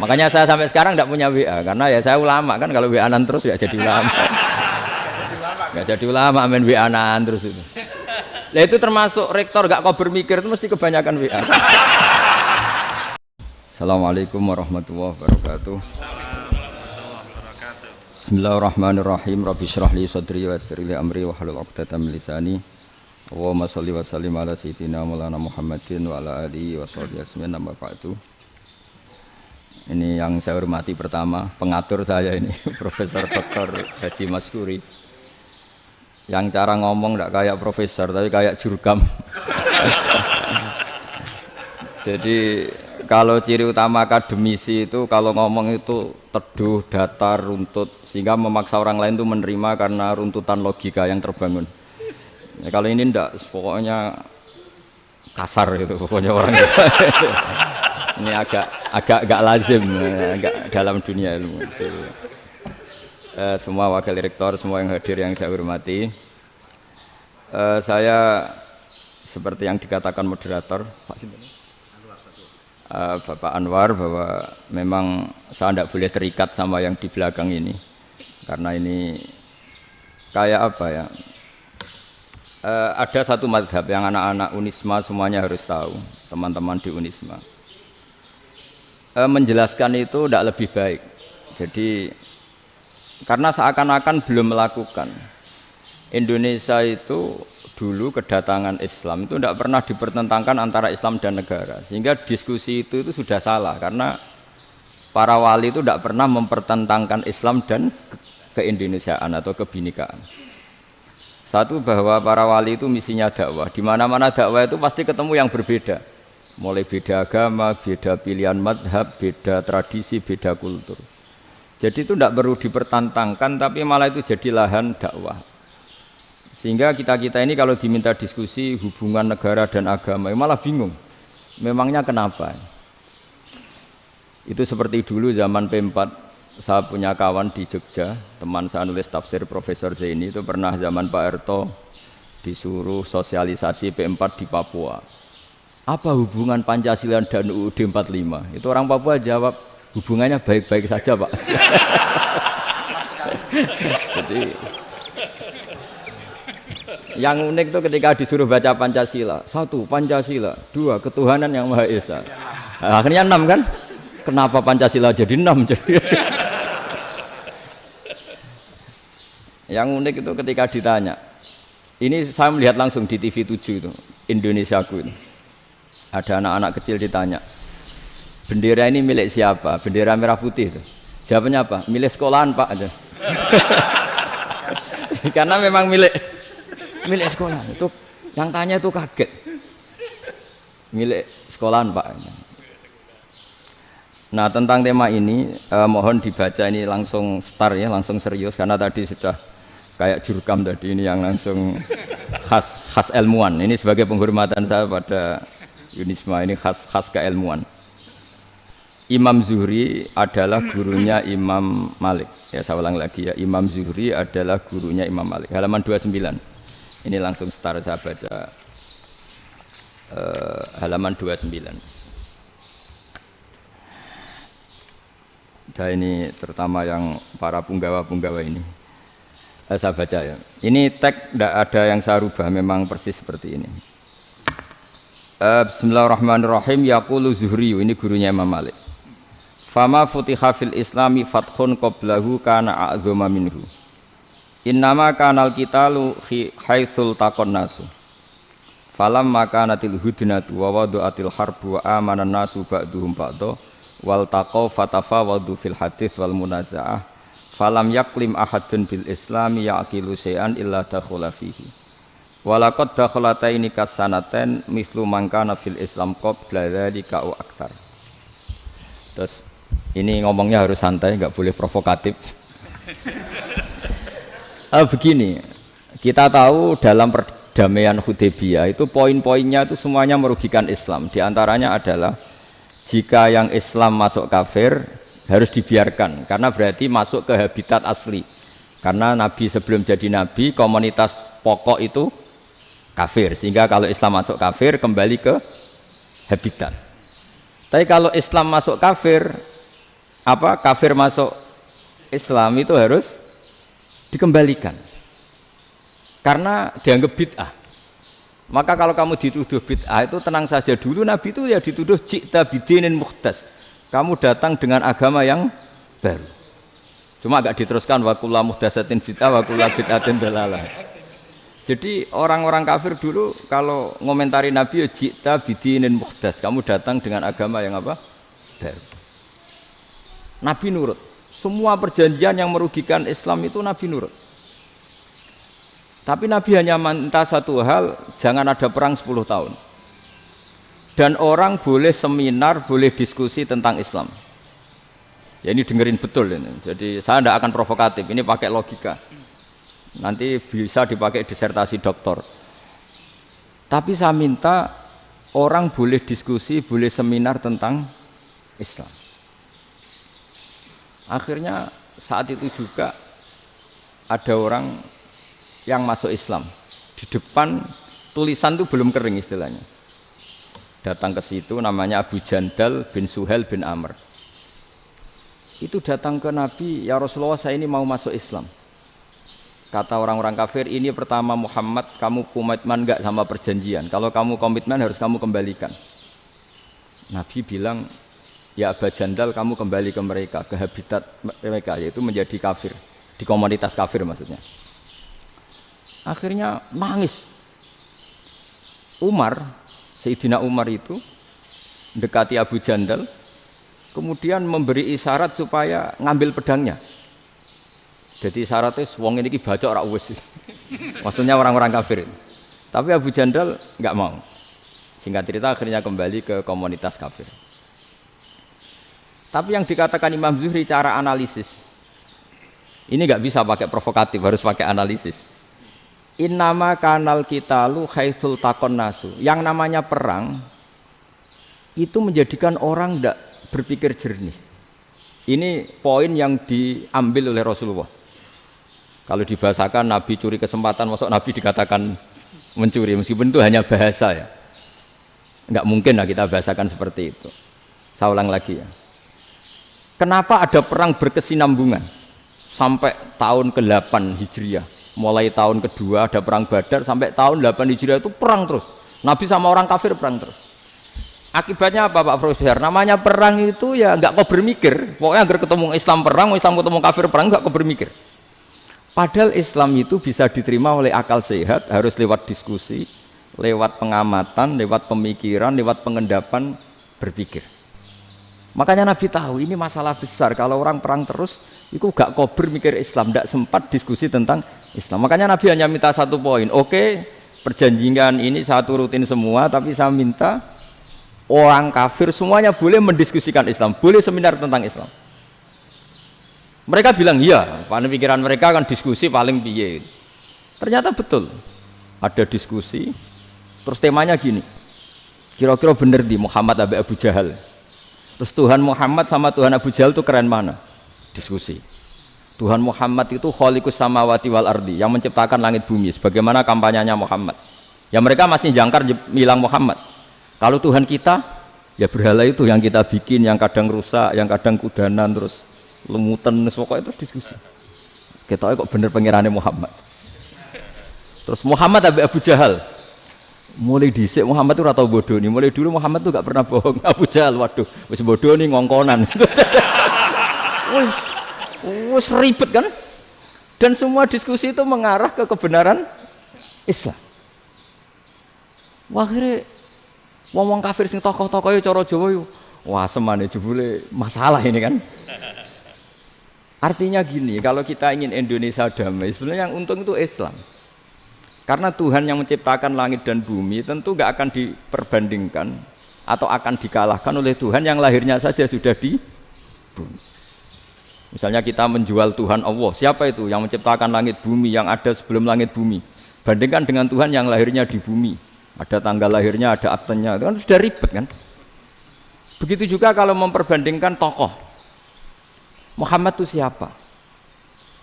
Makanya saya sampai sekarang tidak punya WA karena ya saya ulama kan, kalau WA-an terus ya jadi ulama. Nggak jadi ulama main WA-an terus itu. Lah itu termasuk rektor gak kau bermikir itu mesti kebanyakan WA. Assalamualaikum warahmatullahi wabarakatuh. Bismillahirrahmanirrahim. Rabbi shrah li sadri wa yassir li amri wa hlul 'uqdatam min lisani. Allahumma shalli wa sallim ala sayyidina Maulana Muhammadin wa ala alihi wa sahbihi ajmain. Amma ba'du. Ini yang saya hormati pertama, pengatur saya ini Profesor Dr. Haji Maskuri. Yang cara ngomong tidak kayak profesor tapi kayak jurkam. Jadi kalau ciri utama akademisi itu kalau ngomong itu teduh, datar, runtut, sehingga memaksa orang lain itu menerima karena runtutan logika yang terbangun. Ya, kalau ini enggak, pokoknya kasar gitu, pokoknya orang itu. Ini agak lazim, agak dalam dunia ilmu. Semua wakil rektor, semua yang hadir yang saya hormati, saya seperti yang dikatakan moderator Bapak Anwar, bahwa memang saya tidak boleh terikat sama yang di belakang ini, karena ini kayak apa ya, ada satu madhab yang anak-anak Unisma semuanya harus tahu, teman-teman di Unisma, menjelaskan itu tidak lebih baik. Jadi karena seakan-akan belum melakukan. Indonesia itu dulu kedatangan Islam itu tidak pernah dipertentangkan antara Islam dan negara, sehingga diskusi itu sudah salah, karena para wali itu tidak pernah mempertentangkan Islam dan keindonesiaan atau kebinekaan. Satu, bahwa para wali itu misinya dakwah, di mana-mana dakwah itu pasti ketemu yang berbeda, mulai beda agama, beda pilihan madhab, beda tradisi, beda kultur. Jadi itu tidak perlu dipertentangkan, tapi malah itu jadi lahan dakwah. Sehingga kita-kita ini kalau diminta diskusi hubungan negara dan agama, malah bingung. Memangnya kenapa? Itu seperti dulu zaman P4, saya punya kawan di Jogja, teman saya nulis tafsir Profesor Zaini, itu pernah zaman Pak Erto disuruh sosialisasi P4 di Papua. Apa hubungan Pancasila dan UUD 45? Itu orang Papua jawab, hubungannya baik-baik saja, Pak. Jadi yang unik itu ketika disuruh baca Pancasila, 1 Pancasila, 2 ketuhanan yang Maha Esa. Nah, akhirnya 6 kan? Kenapa Pancasila jadi 6? Yang unik itu ketika ditanya, ini saya melihat langsung di TV 7 itu, Indonesiaku itu. Ada anak-anak kecil ditanya, bendera ini milik siapa? Bendera merah putih itu. Jawabannya apa? Milik sekolahan, Pak, aja. Karena memang milik sekolahan. Itu yang tanya itu kaget. Milik sekolahan, Pak. Nah, tentang tema ini mohon dibaca, ini langsung start ya, langsung serius, karena tadi sudah kayak jurkam tadi, ini yang langsung khas ilmuwan. Ini sebagai penghormatan saya pada Unisma, ini khas keilmuan. Imam Zuhri adalah gurunya Imam Malik. Ya, saya ulang lagi ya, Imam Zuhri adalah gurunya Imam Malik. Halaman 29. Ini langsung start, saya baca halaman 29. Dan ini terutama yang para punggawa-punggawa ini. Saya baca ya. Ini teks tidak ada yang saya rubah, memang persis seperti ini. Bismillahirrahmanirrahim. Yaqulu Zuhri, ini gurunya Imam Malik. Fama futiha fil islami fathun qablahu kana a'zama minhu. Innama kanal qitalu haitsul taqon nasu. Falam makanatil hudnatu wa wadu'atil harbu wa amanan nasu ba'duhum ba'da wal taqaw fatafawadu fil hadits wal munaza'ah. Falam yaklim ahadun bil islami yaqilu syai'an illa dakhula fihi. Walaqad dakhalataini kasanaten mislu mangkana fil Islam qabla dzalika au aktsar. Terus ini ngomongnya harus santai, nggak boleh provokatif. Begini, kita tahu dalam perdamaian Hudaybiyah itu poin-poinnya itu semuanya merugikan Islam. Di antaranya adalah jika yang Islam masuk kafir harus dibiarkan, karena berarti masuk ke habitat asli. Karena Nabi sebelum jadi Nabi, komunitas pokok itu kafir, sehingga kalau Islam masuk kafir kembali ke habitat. Tapi kalau Islam masuk kafir apa kafir masuk Islam itu harus dikembalikan karena dianggap bid'ah. Maka kalau kamu dituduh bid'ah itu tenang saja dulu, Nabi itu ya dituduh ji'ta bidinin muhdas, kamu datang dengan agama yang baru. Cuma agak diteruskan wa kullu muhdatsatin bid'ah wa kullu bid'atin dalalah. Jadi orang-orang kafir dulu kalau ngomentari Nabi ya ji'ta bidinin muhdas, kamu datang dengan agama yang apa? Baru. Nabi nurut. Semua perjanjian yang merugikan Islam itu Nabi nurut. Tapi Nabi hanya minta satu hal, jangan ada perang 10 tahun. Dan orang boleh seminar, boleh diskusi tentang Islam. Ya ini dengerin betul ini. Jadi saya tidak akan provokatif, ini pakai logika. Nanti bisa dipakai disertasi doktor. Tapi saya minta orang boleh diskusi, boleh seminar tentang Islam. Akhirnya saat itu juga ada orang yang masuk Islam. Di depan tulisan itu belum kering istilahnya. Datang ke situ namanya Abu Jandal bin Suhail bin Amr. Itu datang ke Nabi, ya Rasulullah saya ini mau masuk Islam. Kata orang-orang kafir, ini pertama Muhammad, kamu komitmen enggak sama perjanjian? Kalau kamu komitmen harus kamu kembalikan. Nabi bilang, ya Abu Jandal kamu kembali ke mereka, ke habitat mereka, yaitu menjadi kafir. Di komunitas kafir maksudnya. Akhirnya nangis. Umar, Sayyidina Umar itu mendekati Abu Jandal, kemudian memberi isyarat supaya ngambil pedangnya. Jadi isyaratnya wong ini baca ora wis. Maksudnya orang-orang kafir. Tapi Abu Jandal enggak mau. Singkat cerita akhirnya kembali ke komunitas kafir. Tapi yang dikatakan Imam Zuhri cara analisis. Ini enggak bisa pakai provokatif, harus pakai analisis. Innama kanal qitalu haitsul taqon nasu. Yang namanya perang itu menjadikan orang tidak berpikir jernih. Ini poin yang diambil oleh Rasulullah. Kalau dibahasakan Nabi curi kesempatan, maksud Nabi dikatakan mencuri, meskipun itu hanya bahasa ya. Enggak mungkin lah kita bahasakan seperti itu. Saya ulang lagi ya. Kenapa ada perang berkesinambungan sampai tahun ke-8 Hijriah? Mulai tahun kedua ada perang Badar sampai tahun 8 Hijriah itu perang terus. Nabi sama orang kafir perang terus. Akibatnya apa Pak Profesor? Namanya perang itu ya nggak kau bermikir. Pokoknya agar ketemu Islam perang, Islam ketemu kafir perang nggak kau bermikir. Padahal Islam itu bisa diterima oleh akal sehat, harus lewat diskusi, lewat pengamatan, lewat pemikiran, lewat pengendapan berpikir. Makanya Nabi tahu ini masalah besar. Kalau orang perang terus, itu gak kober mikir Islam, tidak sempat diskusi tentang Islam. Makanya Nabi hanya minta satu poin. Oke, perjanjian ini saya turutin semua, tapi saya minta orang kafir semuanya boleh mendiskusikan Islam, boleh seminar tentang Islam. Mereka bilang iya, pada pikiran mereka kan diskusi paling piye. Ternyata betul, ada diskusi. Terus temanya gini, kira-kira bener di Muhammad Abi Abu Jahal. Terus Tuhan Muhammad sama Tuhan Abu Jahal itu keren mana? Diskusi. Tuhan Muhammad itu khaliqus samawati wal ardi, yang menciptakan langit bumi. Sebagaimana kampanyenya Muhammad. Ya mereka masih jangkar bilang Muhammad. Kalau Tuhan kita, ya berhala itu yang kita bikin, yang kadang rusak, yang kadang kudanan, terus lemutan, pokoknya terus diskusi. Kita kok bener pengirannya Muhammad. Terus Muhammad Abu Jahal. Mulai dhisik Muhammad itu ora tau bodoh nih. Mulai dulu Muhammad itu gak pernah bohong. Abu Jahal, waduh, wis bodoh nih ngongkonan. Wis ribet kan? Dan semua diskusi itu mengarah ke kebenaran Islam. Wah, akhirnya wong kafir sing tokoh-tokoh cara Jawa yo wah semane jebule masalah ini kan. Artinya gini, kalau kita ingin Indonesia damai, sebenarnya yang untung itu Islam. Karena Tuhan yang menciptakan langit dan bumi tentu gak akan diperbandingkan atau akan dikalahkan oleh Tuhan yang lahirnya saja sudah di bumi. Misalnya kita menjual Tuhan Allah, siapa itu yang menciptakan langit bumi, yang ada sebelum langit bumi? Bandingkan dengan Tuhan yang lahirnya di bumi, ada tanggal lahirnya, ada aktenya, itu kan sudah ribet kan? Begitu juga kalau memperbandingkan tokoh. Muhammad itu siapa?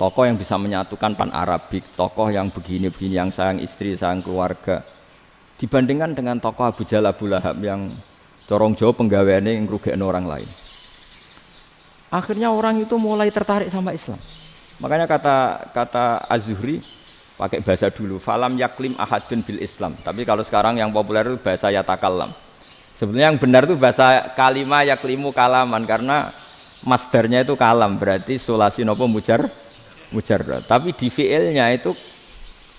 Tokoh yang bisa menyatukan pan-Arabik, tokoh yang begini-begini, yang sayang istri, sayang keluarga. Dibandingkan dengan tokoh Abu Jahal, Abu Lahab yang corong jauh penggaweannya yang ngerugekno orang lain. Akhirnya orang itu mulai tertarik sama Islam. Makanya kata Az-Zuhri pakai bahasa dulu, falam yaklim ahadun bil Islam. Tapi kalau sekarang yang populer itu bahasa yatakallam. Sebenarnya yang benar itu bahasa kalimah yaklimu kalaman, karena masdarnya itu kalam, berarti sulasi nopo mujarrad. Tapi di fiilnya itu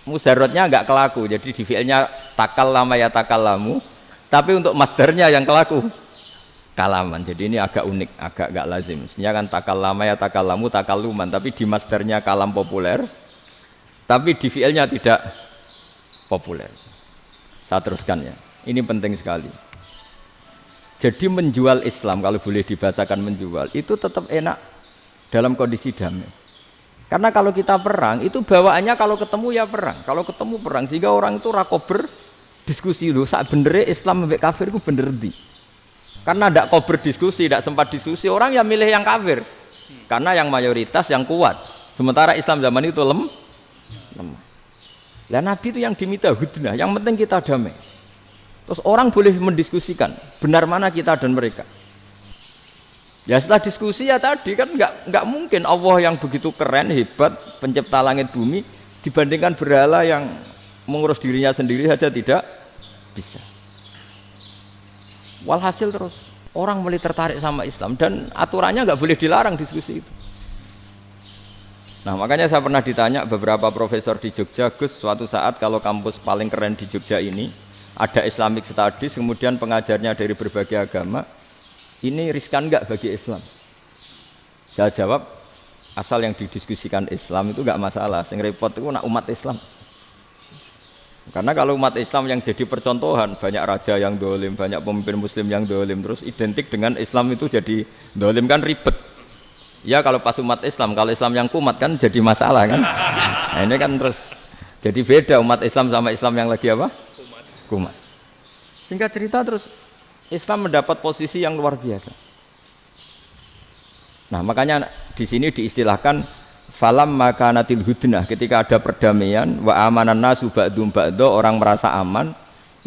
mujarradnya enggak kelaku. Jadi di fiilnya takallama yatakallamu, tapi untuk masdarnya yang kelaku kalaman. Jadi ini agak unik, agak enggak lazim. Sebenarnya kan takallama yatakallamu takalluman, tapi di masdarnya kalam populer. Tapi di fiilnya tidak populer. Saya teruskan ya. Ini penting sekali. Jadi menjual Islam, kalau boleh dibahasakan menjual, itu tetap enak dalam kondisi damai. Karena kalau kita perang, itu bawaannya kalau ketemu ya perang. Kalau ketemu perang, sehingga orang itu rakober diskusi dulu. Saat benernya Islam sampai kafir itu bener di. Karena tidak kober diskusi, tidak sempat diskusi, orang yang milih yang kafir. Karena yang mayoritas yang kuat. Sementara Islam zaman itu lemah. Lah Nabi itu yang diminta hudnah, yang penting kita damai. Terus orang boleh mendiskusikan benar mana kita dan mereka. Ya setelah diskusi ya tadi kan nggak mungkin Allah yang begitu keren hebat pencipta langit bumi dibandingkan berhala yang mengurus dirinya sendiri saja tidak bisa. Walhasil terus orang mulai tertarik sama Islam dan aturannya nggak boleh dilarang diskusi itu. Nah makanya saya pernah ditanya beberapa profesor di Jogja, Gus suatu saat kalau kampus paling keren di Jogja ini ada Islamic Studies, kemudian pengajarnya dari berbagai agama, ini riskan enggak bagi Islam? Saya jawab, asal yang didiskusikan Islam itu enggak masalah, yang repot itu umat Islam. Karena kalau umat Islam yang jadi percontohan, banyak raja yang dolim, banyak pemimpin muslim yang dolim, terus identik dengan Islam itu jadi dolim kan ribet. Ya kalau pas umat Islam, kalau Islam yang kumat kan jadi masalah kan. Nah ini kan terus jadi beda umat Islam sama Islam yang lagi apa? Kumat. Singkat cerita terus Islam mendapat posisi yang luar biasa. Nah makanya di sini diistilahkan falam makanatil hudnah, ketika ada perdamaian wa amanan nasu ba'dum ba'do, orang merasa aman,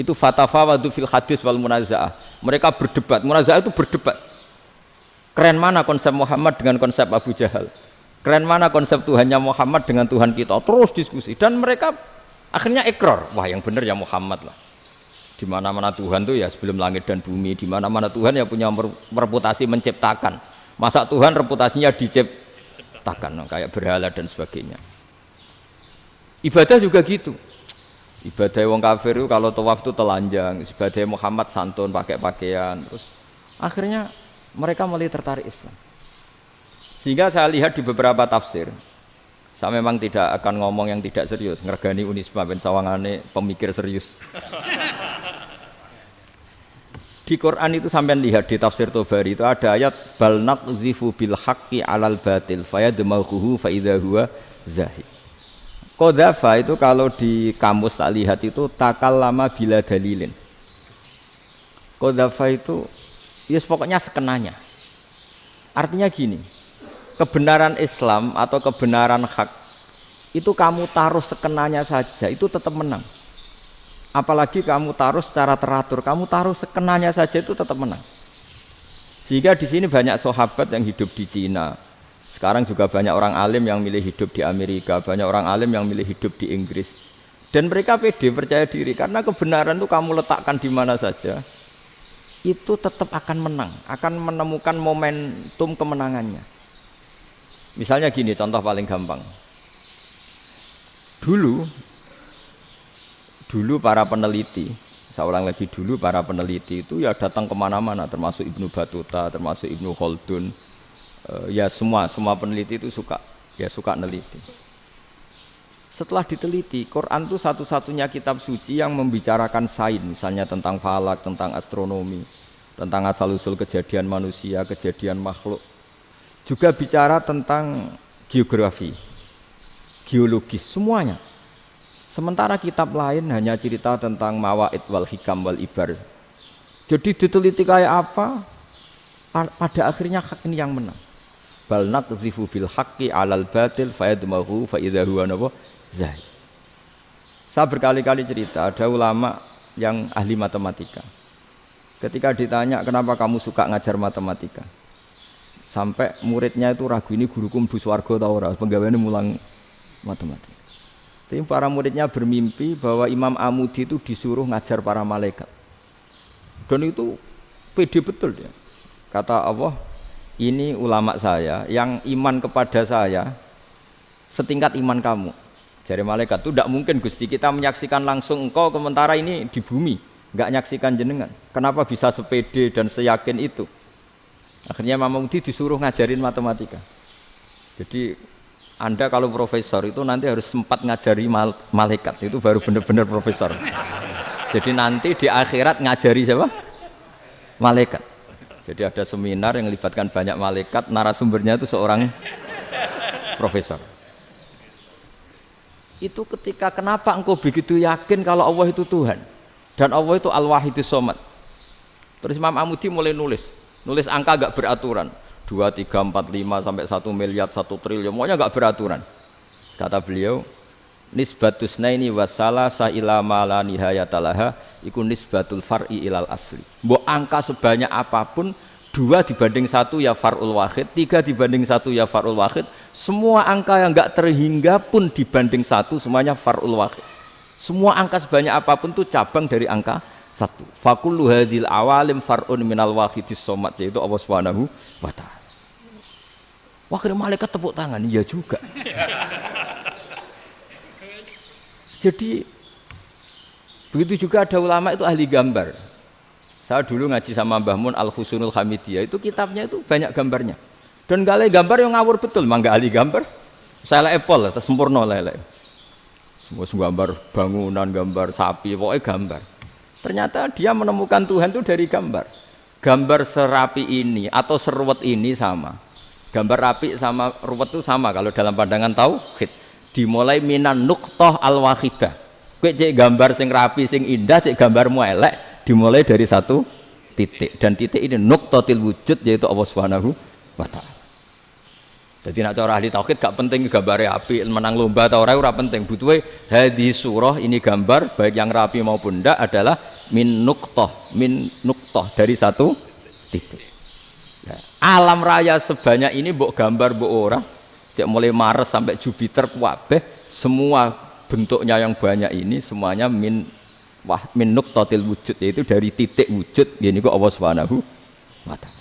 itu fatafawadu fil hadis wal munazaah. Mereka berdebat, munazaah itu berdebat. Keren mana konsep Muhammad dengan konsep Abu Jahal? Keren mana konsep Tuhannya Muhammad dengan Tuhan kita? Terus diskusi dan mereka akhirnya ikrar, wah yang benar ya Muhammad lah. Di mana-mana Tuhan tuh ya sebelum langit dan bumi, di mana-mana Tuhan ya punya reputasi menciptakan. Masa Tuhan reputasinya diciptakan kayak berhala dan sebagainya. Ibadah juga gitu. Ibadah wong kafir itu kalau tawaf itu telanjang, ibadah Muhammad santun pakai pakaian. Terus akhirnya mereka mulai tertarik Islam. Sehingga saya lihat di beberapa tafsir, saya memang tidak akan ngomong yang tidak serius, ngergani Unisba ben sawangane pemikir serius. Di Quran itu sampean lihat di tafsir Tobari itu ada ayat bal naqzifu bil haqqi 'alal batil fayadmaghuhu fa idza huwa zahid. Qadzafa itu kalau di kamus tak lihat itu takallama bila dalilin. Qadzafa itu ya pokoknya sekenanya. Artinya gini, kebenaran Islam atau kebenaran hak itu kamu taruh sekenanya saja itu tetap menang. Apalagi kamu taruh secara teratur, kamu taruh sekenanya saja itu tetap menang. Sehingga di sini banyak sahabat yang hidup di Cina. Sekarang juga banyak orang alim yang milih hidup di Amerika, banyak orang alim yang milih hidup di Inggris. Dan mereka pede, percaya diri karena kebenaran itu kamu letakkan di mana saja, itu tetap akan menang, akan menemukan momentum kemenangannya. Misalnya gini, contoh paling gampang. Dulu para peneliti, saya ulang lagi, dulu para peneliti itu ya datang kemana-mana, termasuk Ibnu Battuta, termasuk Ibnu Khaldun, ya semua peneliti itu suka neliti. Setelah diteliti, Quran itu satu-satunya kitab suci yang membicarakan sains, misalnya tentang falak, tentang astronomi, tentang asal-usul kejadian manusia, kejadian makhluk. Juga bicara tentang geografi, geologis, semuanya. Sementara kitab lain hanya cerita tentang mawaid wal hikam wal ibar. Jadi diteliti kayak apa, pada akhirnya hak ini yang menang. Bal naqzifu bil haqqi 'alal batil fayadmaghu fa idza huwa zahid. Saya berkali-kali cerita, ada ulama yang ahli matematika. Ketika ditanya kenapa kamu suka ngajar matematika, sampai muridnya itu ragu ini guruku mlebu swarga ta ora, penggaweane mulang matematika. Tapi para muridnya bermimpi bahwa Imam Amudi itu disuruh ngajar para malaikat. Dan itu pede betul dia. Kata Allah, ini ulama saya yang iman kepada saya setingkat iman kamu. Jadi malaikat itu tidak mungkin Gusti kita menyaksikan langsung engkau sementara ini di bumi, nggak nyaksikan jenengan. Kenapa bisa sepede dan seyakin itu? Akhirnya Imam Amudi disuruh ngajarin matematika. Jadi Anda kalau profesor itu nanti harus sempat ngajari malaikat, itu baru benar-benar profesor. Jadi nanti di akhirat ngajari siapa? Malaikat. Jadi ada seminar yang melibatkan banyak malaikat, narasumbernya itu seorang profesor. Itu ketika kenapa engkau begitu yakin kalau Allah itu Tuhan dan Allah itu Al-Wahidus Shomad. Terus Imam Amudi mulai nulis angka gak beraturan 2, 3, 4, 5 sampai 1 miliar 1 triliun, pokoknya gak beraturan. Kata beliau, nisbatus naini wasalasa ila ma la nihayatalaha iku nisbatul far'i ilal asli. Mbok angka sebanyak apapun 2 dibanding 1 ya far'ul wahid, 3 dibanding 1 ya far'ul wahid, semua angka yang enggak terhingga pun dibanding 1 semuanya far'ul wahid. Semua angka sebanyak apapun itu cabang dari angka 1. Fakullu hadil awalim far'un minal wahidis somad, yaitu Allah Subhanahu wa ta'ala. Wakil malaikat tepuk tangan, iya juga. Jadi begitu juga ada ulama itu ahli gambar. Saya dulu ngaji sama Mbah Mun Al-Husunul Hamidiyah, itu kitabnya itu banyak gambarnya. Dan gale gambar yang ngawur betul, mangga ahli gambar. Saya Apple, sempurna lele. Semua gambar bangunan, gambar sapi, pokoknya gambar. Ternyata dia menemukan Tuhan itu dari gambar. Gambar serapi ini atau seruwet ini sama. Gambar rapi sama ruwet itu sama kalau dalam pandangan tauhid. Dimulai minan nuqtah al-wahidah. Kowe cek gambar sing rapi, sing indah, cek gambarmu elek. Dimulai dari 1 titik, dan titik ini nuqtatil wujud, yaitu Allah Subhanahu wa ta'ala. Jadi nak cara ahli tauhid gak penting gambare api, menang lomba atau ora penting. Butuhe hadis surah ini gambar baik yang rapi maupun ndak adalah min nuqtah dari 1 titik. Ya, alam raya sebanyak ini mbok gambar mbok ora, cek mulai Mars sampai Jupiter kabeh semua bentuknya yang banyak ini semuanya min nuqtatil wujud, yaitu dari titik wujud, ini kok Allah Subhanahu wa ta'ala.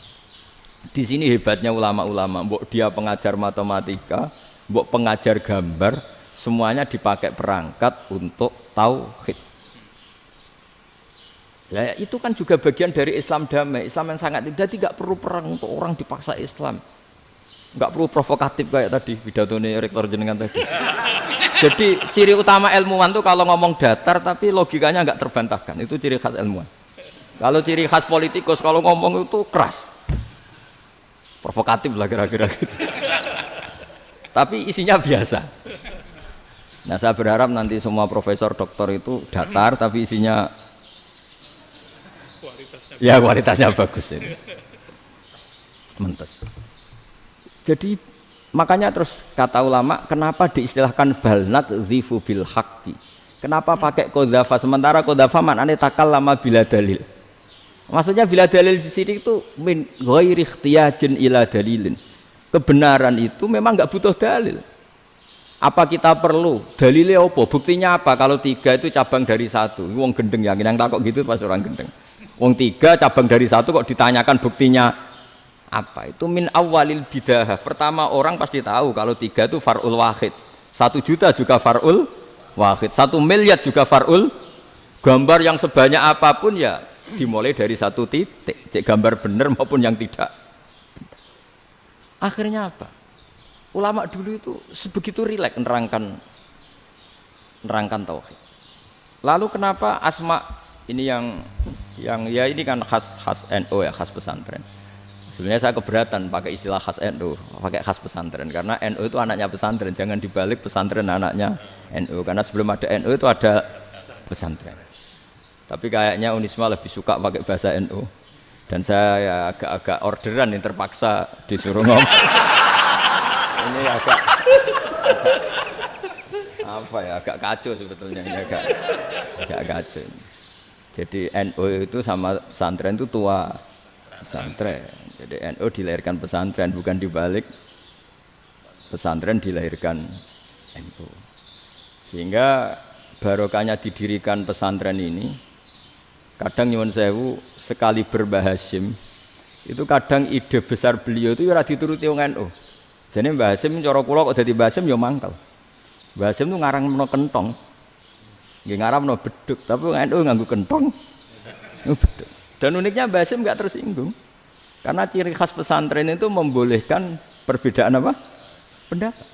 Di sini hebatnya ulama-ulama, mbok dia pengajar matematika, mbok pengajar gambar, semuanya dipakai perangkat untuk tauhid. Nah, itu kan juga bagian dari Islam damai, Islam yang sangat tidak perlu perang untuk orang dipaksa Islam. Enggak perlu provokatif kayak tadi pidatone rektor jenengan tadi. Jadi ciri utama ilmuwan tuh kalau ngomong datar tapi logikanya enggak terbantahkan, itu ciri khas ilmuwan. Kalau ciri khas politikus kalau ngomong itu keras, provokatif lah kira-kira gitu. Tapi isinya biasa. Nah saya berharap nanti semua profesor doktor itu datar tapi isinya kualitasnya bagus ini. Mentes. Jadi makanya terus kata ulama, kenapa diistilahkan balnat zifu bil haqqi? Kenapa pakai qadzafa sementara qadzafa maknane takallama bila dalil? Maksudnya bila dalil di sini itu min ghairi ikhtiyajin ila dalilin. Kebenaran itu memang enggak butuh dalil. Apa kita perlu dalilnya apa? Buktinya apa? Kalau 3 itu cabang dari 1. Wong gendeng yang takok gitu pasti orang gendeng. Wong 3 cabang dari 1 kok ditanyakan buktinya apa? Itu min awalil bidah. Pertama orang pasti tahu kalau 3 itu far'ul wahid, 1 juta juga far'ul wahid, 1 miliar juga far'ul. Gambar yang sebanyak apapun ya dimulai dari 1 titik, cek gambar benar maupun yang tidak. Akhirnya apa? Ulama dulu itu sebegitu rileks nerangkan tauhid. Lalu kenapa asma ini yang ya ini kan khas NU ya, khas pesantren. Sebenarnya saya keberatan pakai istilah khas NU, pakai khas pesantren karena NU itu anaknya pesantren, jangan dibalik pesantren anaknya NU, karena sebelum ada NU itu ada pesantren. Tapi kayaknya Unisma lebih suka pakai bahasa NU dan saya ya agak orderan yang terpaksa disuruh ngomong. Ini agak apa ya, agak kacau sebetulnya ini agak kacau. Jadi NU itu sama pesantren itu tua. pesantren. Jadi NU dilahirkan pesantren, bukan dibalik pesantren dilahirkan NU. Sehingga barokahnya didirikan pesantren ini, kadang nyuwun sewu sekali Mbah Hasyim itu kadang ide besar beliau itu ora dituruti wong NU. Jadi Mbah Hasyim cara kula kok dadi Mbah Hasyim ya mangkel. Mbah Hasyim itu ngarang meno kentong. Nggih ngarang meno beduk, tapi wong NU nganggo kentong. Beduk. Dan uniknya Mbah Hasyim enggak tersinggung. Karena ciri khas pesantren itu membolehkan perbedaan apa? Pendapat.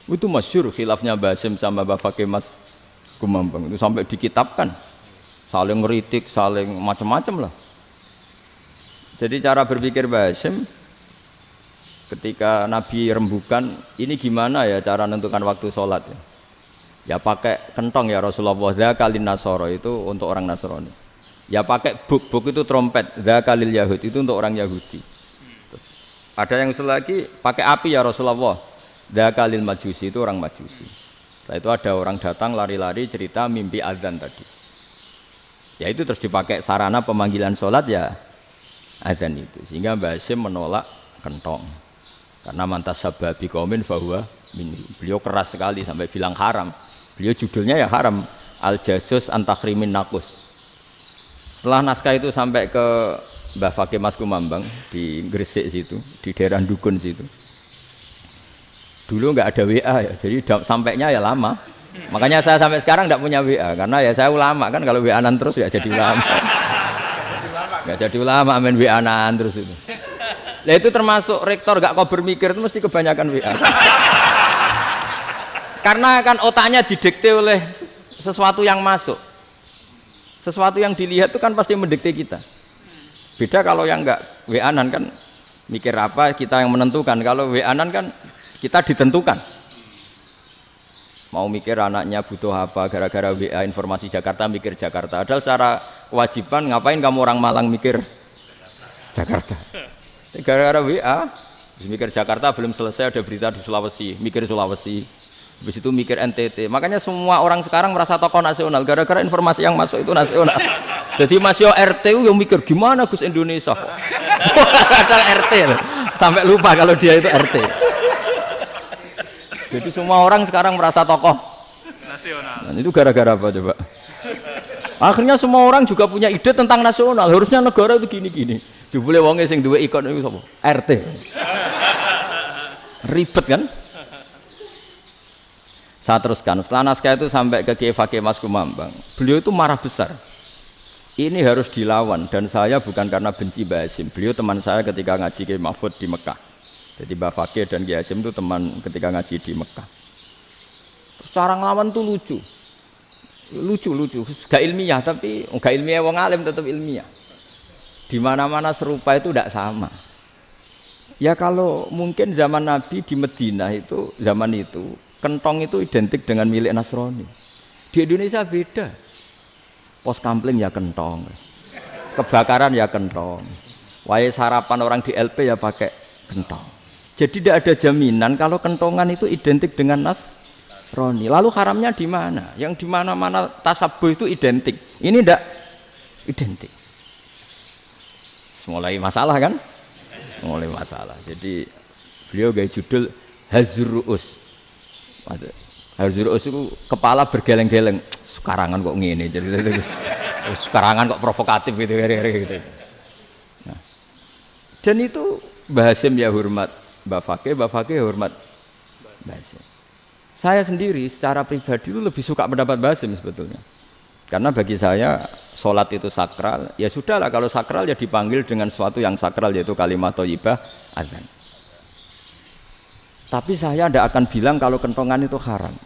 Itu masyhur khilafnya Mbah Hasyim sama Mbah Fakih Mas Kumambang itu sampai dikitabkan. Saling ngeritik, saling macam-macam lah. Jadi cara berpikir Mbah Hasyim ketika Nabi rembukan, ini gimana ya cara menentukan waktu sholat ya? Ya pakai kentong ya Rasulullah, dzakalin nasoro itu untuk orang Nasrani. Ya pakai buk itu trompet, dzakalil Yahud itu untuk orang Yahudi. Terus, ada yang usul lagi pakai api ya Rasulullah, dzakalil Majusi itu orang Majusi. Setelah itu ada orang datang lari-lari cerita mimpi azan tadi. Ya itu terus dipakai sarana pemanggilan sholat ya azan itu. Sehingga Mbah Hasyim menolak kentong. Karena mantas sababi qaumin fahuwa minhu. Beliau keras sekali sampai bilang haram. Beliau judulnya ya haram. Al-Jasus Antakhrimin Nakus. Setelah naskah itu sampai ke Mbah Fakih Mas Kumambang di Gresik situ, di daerah Dukun situ. Dulu nggak ada WA ya, jadi sampainya ya lama. Makanya saya sampai sekarang nggak punya WA karena ya saya ulama kan, kalau WA-an terus ya jadi ulama. Nggak jadi ulama, main WA-an terus itu. Nah itu termasuk rektor gak kau bermikir itu mesti kebanyakan WA. Karena kan otaknya didikte oleh sesuatu yang masuk. Sesuatu yang dilihat itu kan pasti mendikte kita. Beda kalau yang enggak WA-an kan mikir apa kita yang menentukan. Kalau WA-an kan kita ditentukan. Mau mikir anaknya butuh apa gara-gara WA informasi Jakarta mikir Jakarta. Padahal secara kewajiban ngapain kamu orang Malang mikir Jakarta. Gara-gara WA mikir Jakarta belum selesai ada berita di Sulawesi, mikir Sulawesi. Habis itu mikir NTT. Makanya semua orang sekarang merasa tokoh nasional gara-gara informasi yang masuk itu nasional. Jadi Mas Yo RT yang mikir gimana Gus Indonesia kok. Ada RT loh. Sampai lupa kalau dia itu RT. Jadi semua orang sekarang merasa tokoh nasional. Dan itu gara-gara apa coba? Akhirnya semua orang juga punya ide tentang nasional. Harusnya negara itu gini-gini. Jebule wonge sing duwe ikon itu sapa? RT. Ribet kan? Saya teruskan, setelah naskah itu sampai ke Kiai Fakih Mas Kumambang, beliau itu marah besar. Ini harus dilawan dan saya bukan karena benci Mbah Hasyim. Beliau teman saya ketika ngaji Kiai Mahfud di Mekah. Jadi Mbah Fakih dan Kiai Hasyim itu teman ketika ngaji di Mekah. Terus cara ngelawan tuh lucu. Lucu. Gak ilmiah tapi gak ilmiah wong alim tetap ilmiah. Di mana-mana serupa itu tidak sama. Ya kalau mungkin zaman Nabi di Madinah itu zaman itu kentong itu identik dengan milik Nasrani. Di Indonesia beda. Pos kampling ya kentong, kebakaran ya kentong, wae sarapan orang di LP ya pakai kentong. Jadi tidak ada jaminan kalau kentongan itu identik dengan Nasrani. Lalu haramnya di mana? Yang di mana-mana tasabuh itu identik. Ini tidak identik. Mulai masalah kan? Mulai masalah. Jadi beliau gaya judul Hazruus. Hazruus itu kepala bergeleng-geleng. Sekarangan kok ngene jadi sekarangan kok provokatif gitu. Nah. Dan itu Mbah Hasyim ya hormat Mbah Fakih hormat Mbah Hasyim. Saya sendiri secara pribadi itu lebih suka pendapat Mbah Hasyim sebetulnya. Karena bagi saya sholat itu sakral, ya sudahlah kalau sakral ya dipanggil dengan sesuatu yang sakral yaitu kalimat thayyibah azan. Tapi saya tidak akan bilang kalau kentongan itu haram.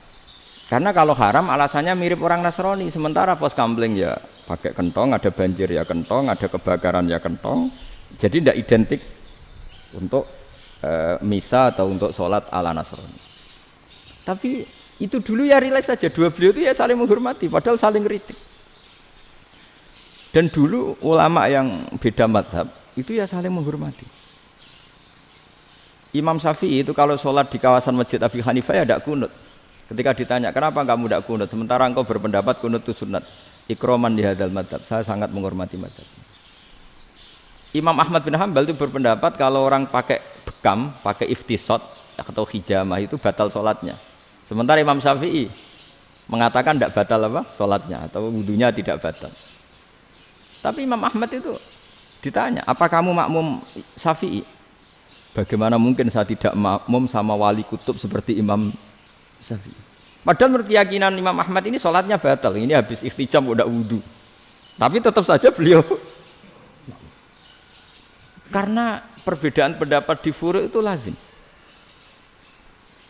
Karena kalau haram alasannya mirip orang Nasrani. Sementara pos kampling ya pakai kentong, ada banjir ya kentong, ada kebakaran ya kentong. Jadi tidak identik untuk misa atau untuk sholat ala Nasrani. Tapi itu dulu ya rileks saja. Dua beliau itu ya saling menghormati, padahal saling kritik. Dan dulu ulama yang beda madhab itu ya saling menghormati. Imam Syafi'i itu kalau sholat di kawasan Masjid Abi Hanifah ya tidak kunut. Ketika ditanya kenapa kamu tidak kunut, sementara engkau berpendapat kunut itu sunat. Ikroman di hadal madhab, saya sangat menghormati madhab. Imam Ahmad bin Hambal itu berpendapat kalau orang pakai bekam, pakai iftisot atau hijamah itu batal sholatnya. Sementara Imam Syafi'i mengatakan tidak batal apa sholatnya atau wudunya tidak batal. Tapi Imam Ahmad itu ditanya, apa kamu makmum Syafi'i? Bagaimana mungkin saya tidak makmum sama wali kutub seperti Imam Syafi'i? Padahal menurut keyakinan Imam Ahmad ini sholatnya batal. Ini habis ikhtiqam udah wudu. Tapi tetap saja beliau karena perbedaan pendapat di furu' itu lazim.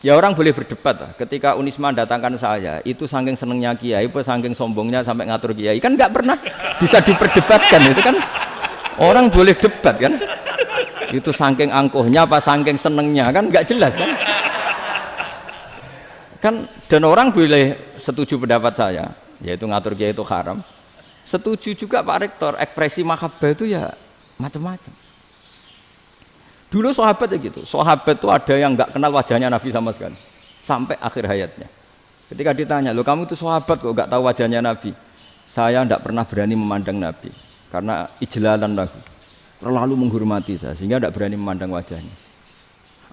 Ya orang boleh berdebat lah. Ketika Unisma datangkan saya, itu saking senengnya kiai, apa saking sombongnya sampai ngatur kiai, kan nggak pernah bisa diperdebatkan. Itu kan orang boleh debat kan? Itu saking angkuhnya apa saking senengnya kan nggak jelas kan? Kan dan orang boleh setuju pendapat saya, yaitu ngatur kiai itu haram. Setuju juga Pak Rektor, ekspresi mahabbah itu ya macam-macam. Dulu sahabat ya gitu, sahabat itu ada yang nggak kenal wajahnya Nabi sama sekali sampai akhir hayatnya. Ketika ditanya, lo kamu itu sahabat kok nggak tahu wajahnya Nabi? Saya tidak pernah berani memandang Nabi karena ijlalan lagu, terlalu menghormati saya sehingga tidak berani memandang wajahnya.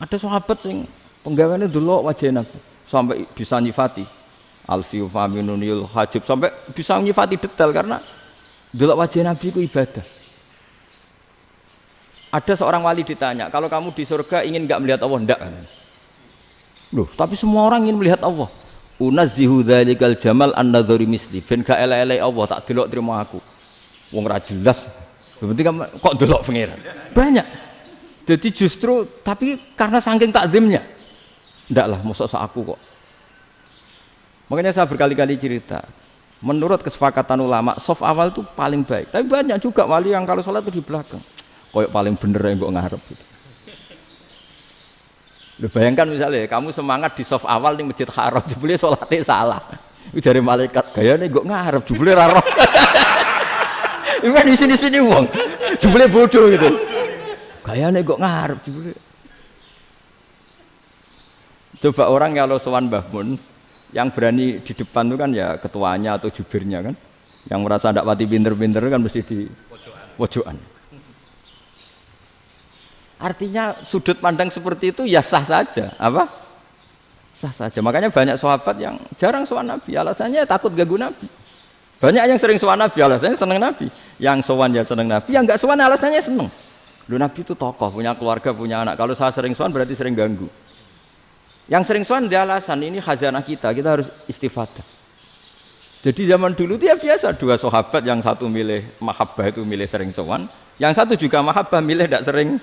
Ada sahabat yang penggawaannya dulu wajah Nabi sampai bisa nyifati alfiu faminunil hajib sampai bisa nyifati detail karena dulu wajah Nabi itu ibadah. Ada seorang wali ditanya, kalau kamu di surga ingin nggak melihat Allah? Enggak. Loh, tapi semua orang ingin melihat Allah. Unazzihu dzalikal jamal an-nadhari misli. Ben gak elek-elek Allah tak delok terima aku. Wong ra jelas. Berarti kok delok pangeran. Banyak. Jadi justru tapi karena saking takzimnya. Enggak lah, mosok sak aku kok. Makanya saya berkali-kali cerita. Menurut kesepakatan ulama, soft awal itu paling baik. Tapi banyak juga wali yang kalau sholat itu di belakang. Koyok paling bener yang mbok ngarep gitu. Lu bayangkan misalnya kamu semangat di soft awal di Masjid Haram, jebule sholatnya salah. Itu dari malaikat gayane mbok ngarep, jebule ra roh. Iku di sini-sini wong. Jebule bodoh gitu. Gayane mbok ngarep jebule. Coba orang kalau sowan Mbah Mun yang berani di depan itu kan ya ketuanya atau jubirnya kan. Yang merasa ndak pati pinter-pinter kan mesti di pojokan. Artinya sudut pandang seperti itu ya sah saja, apa? Sah saja. Makanya banyak sahabat yang jarang sowan Nabi, alasannya takut ganggu Nabi. Banyak yang sering sowan Nabi, alasannya seneng Nabi. Yang sowan ya seneng Nabi, yang enggak sowan alasannya seneng. Lu Nabi itu tokoh, punya keluarga, punya anak. Kalau saya sering sowan berarti sering ganggu. Yang sering sowan dia alasan ini khazanah kita harus istifadah. Jadi zaman dulu dia biasa dua sahabat, yang satu milih mahabbah itu milih sering sowan, yang satu juga mahabbah milih tidak sering.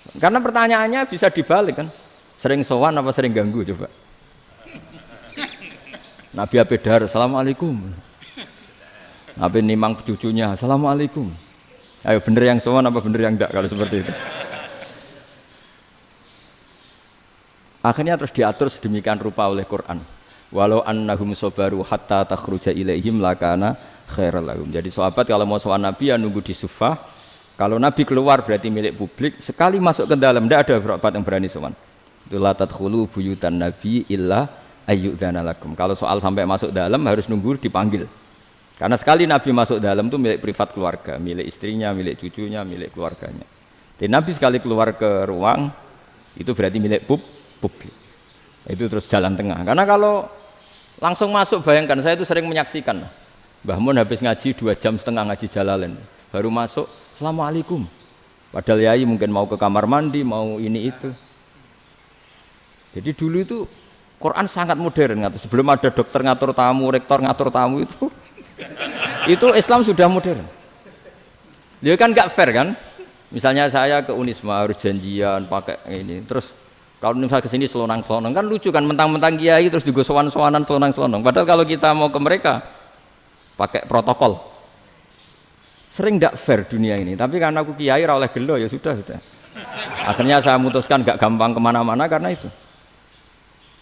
Karena pertanyaannya bisa dibalik kan, sering sowan apa sering ganggu coba. Nabi Abedar, assalamualaikum. Nabi nimang cucunya, assalamualaikum. Ayo bener yang sowan apa bener yang enggak kalau seperti itu. Akhirnya terus diatur sedemikian rupa oleh Quran. Walau annahum sabaru hatta takhruja ilaihim lakana khairal lahum. Jadi sahabat kalau mau sowan Nabi ya nunggu di sufah. Kalau Nabi keluar berarti milik publik, sekali masuk ke dalam tidak ada sahabat yang berani sowan. Itu la tadkhulu buyutan Nabi illa ayyudzana lakum. Kalau soal sampai masuk dalam harus nunggu dipanggil. Karena sekali Nabi masuk dalam itu milik privat keluarga, milik istrinya, milik cucunya, milik keluarganya. Jadi Nabi sekali keluar ke ruang itu berarti milik publik. Itu terus jalan tengah. Karena kalau langsung masuk, bayangkan saya itu sering menyaksikan. Mbah Mun habis ngaji 2,5 jam ngaji Jalalain. Baru masuk, assalamualaikum. Padahal yai mungkin mau ke kamar mandi, mau ini itu. Jadi dulu itu Quran sangat modern. Sebelum ada dokter ngatur tamu, rektor ngatur tamu itu Islam sudah modern. Dia kan nggak fair kan? Misalnya saya ke Unisma harus janjian pakai ini. Terus kalau misalnya ke sini selonang-selonang kan lucu kan, mentang-mentang kiai terus juga sowan-sowanan selonang-selonang. Padahal kalau kita mau ke mereka pakai protokol. Sering tidak fair dunia ini, tapi karena aku kiai ra oleh gelo ya sudah. Akhirnya saya memutuskan gak gampang kemana-mana karena itu.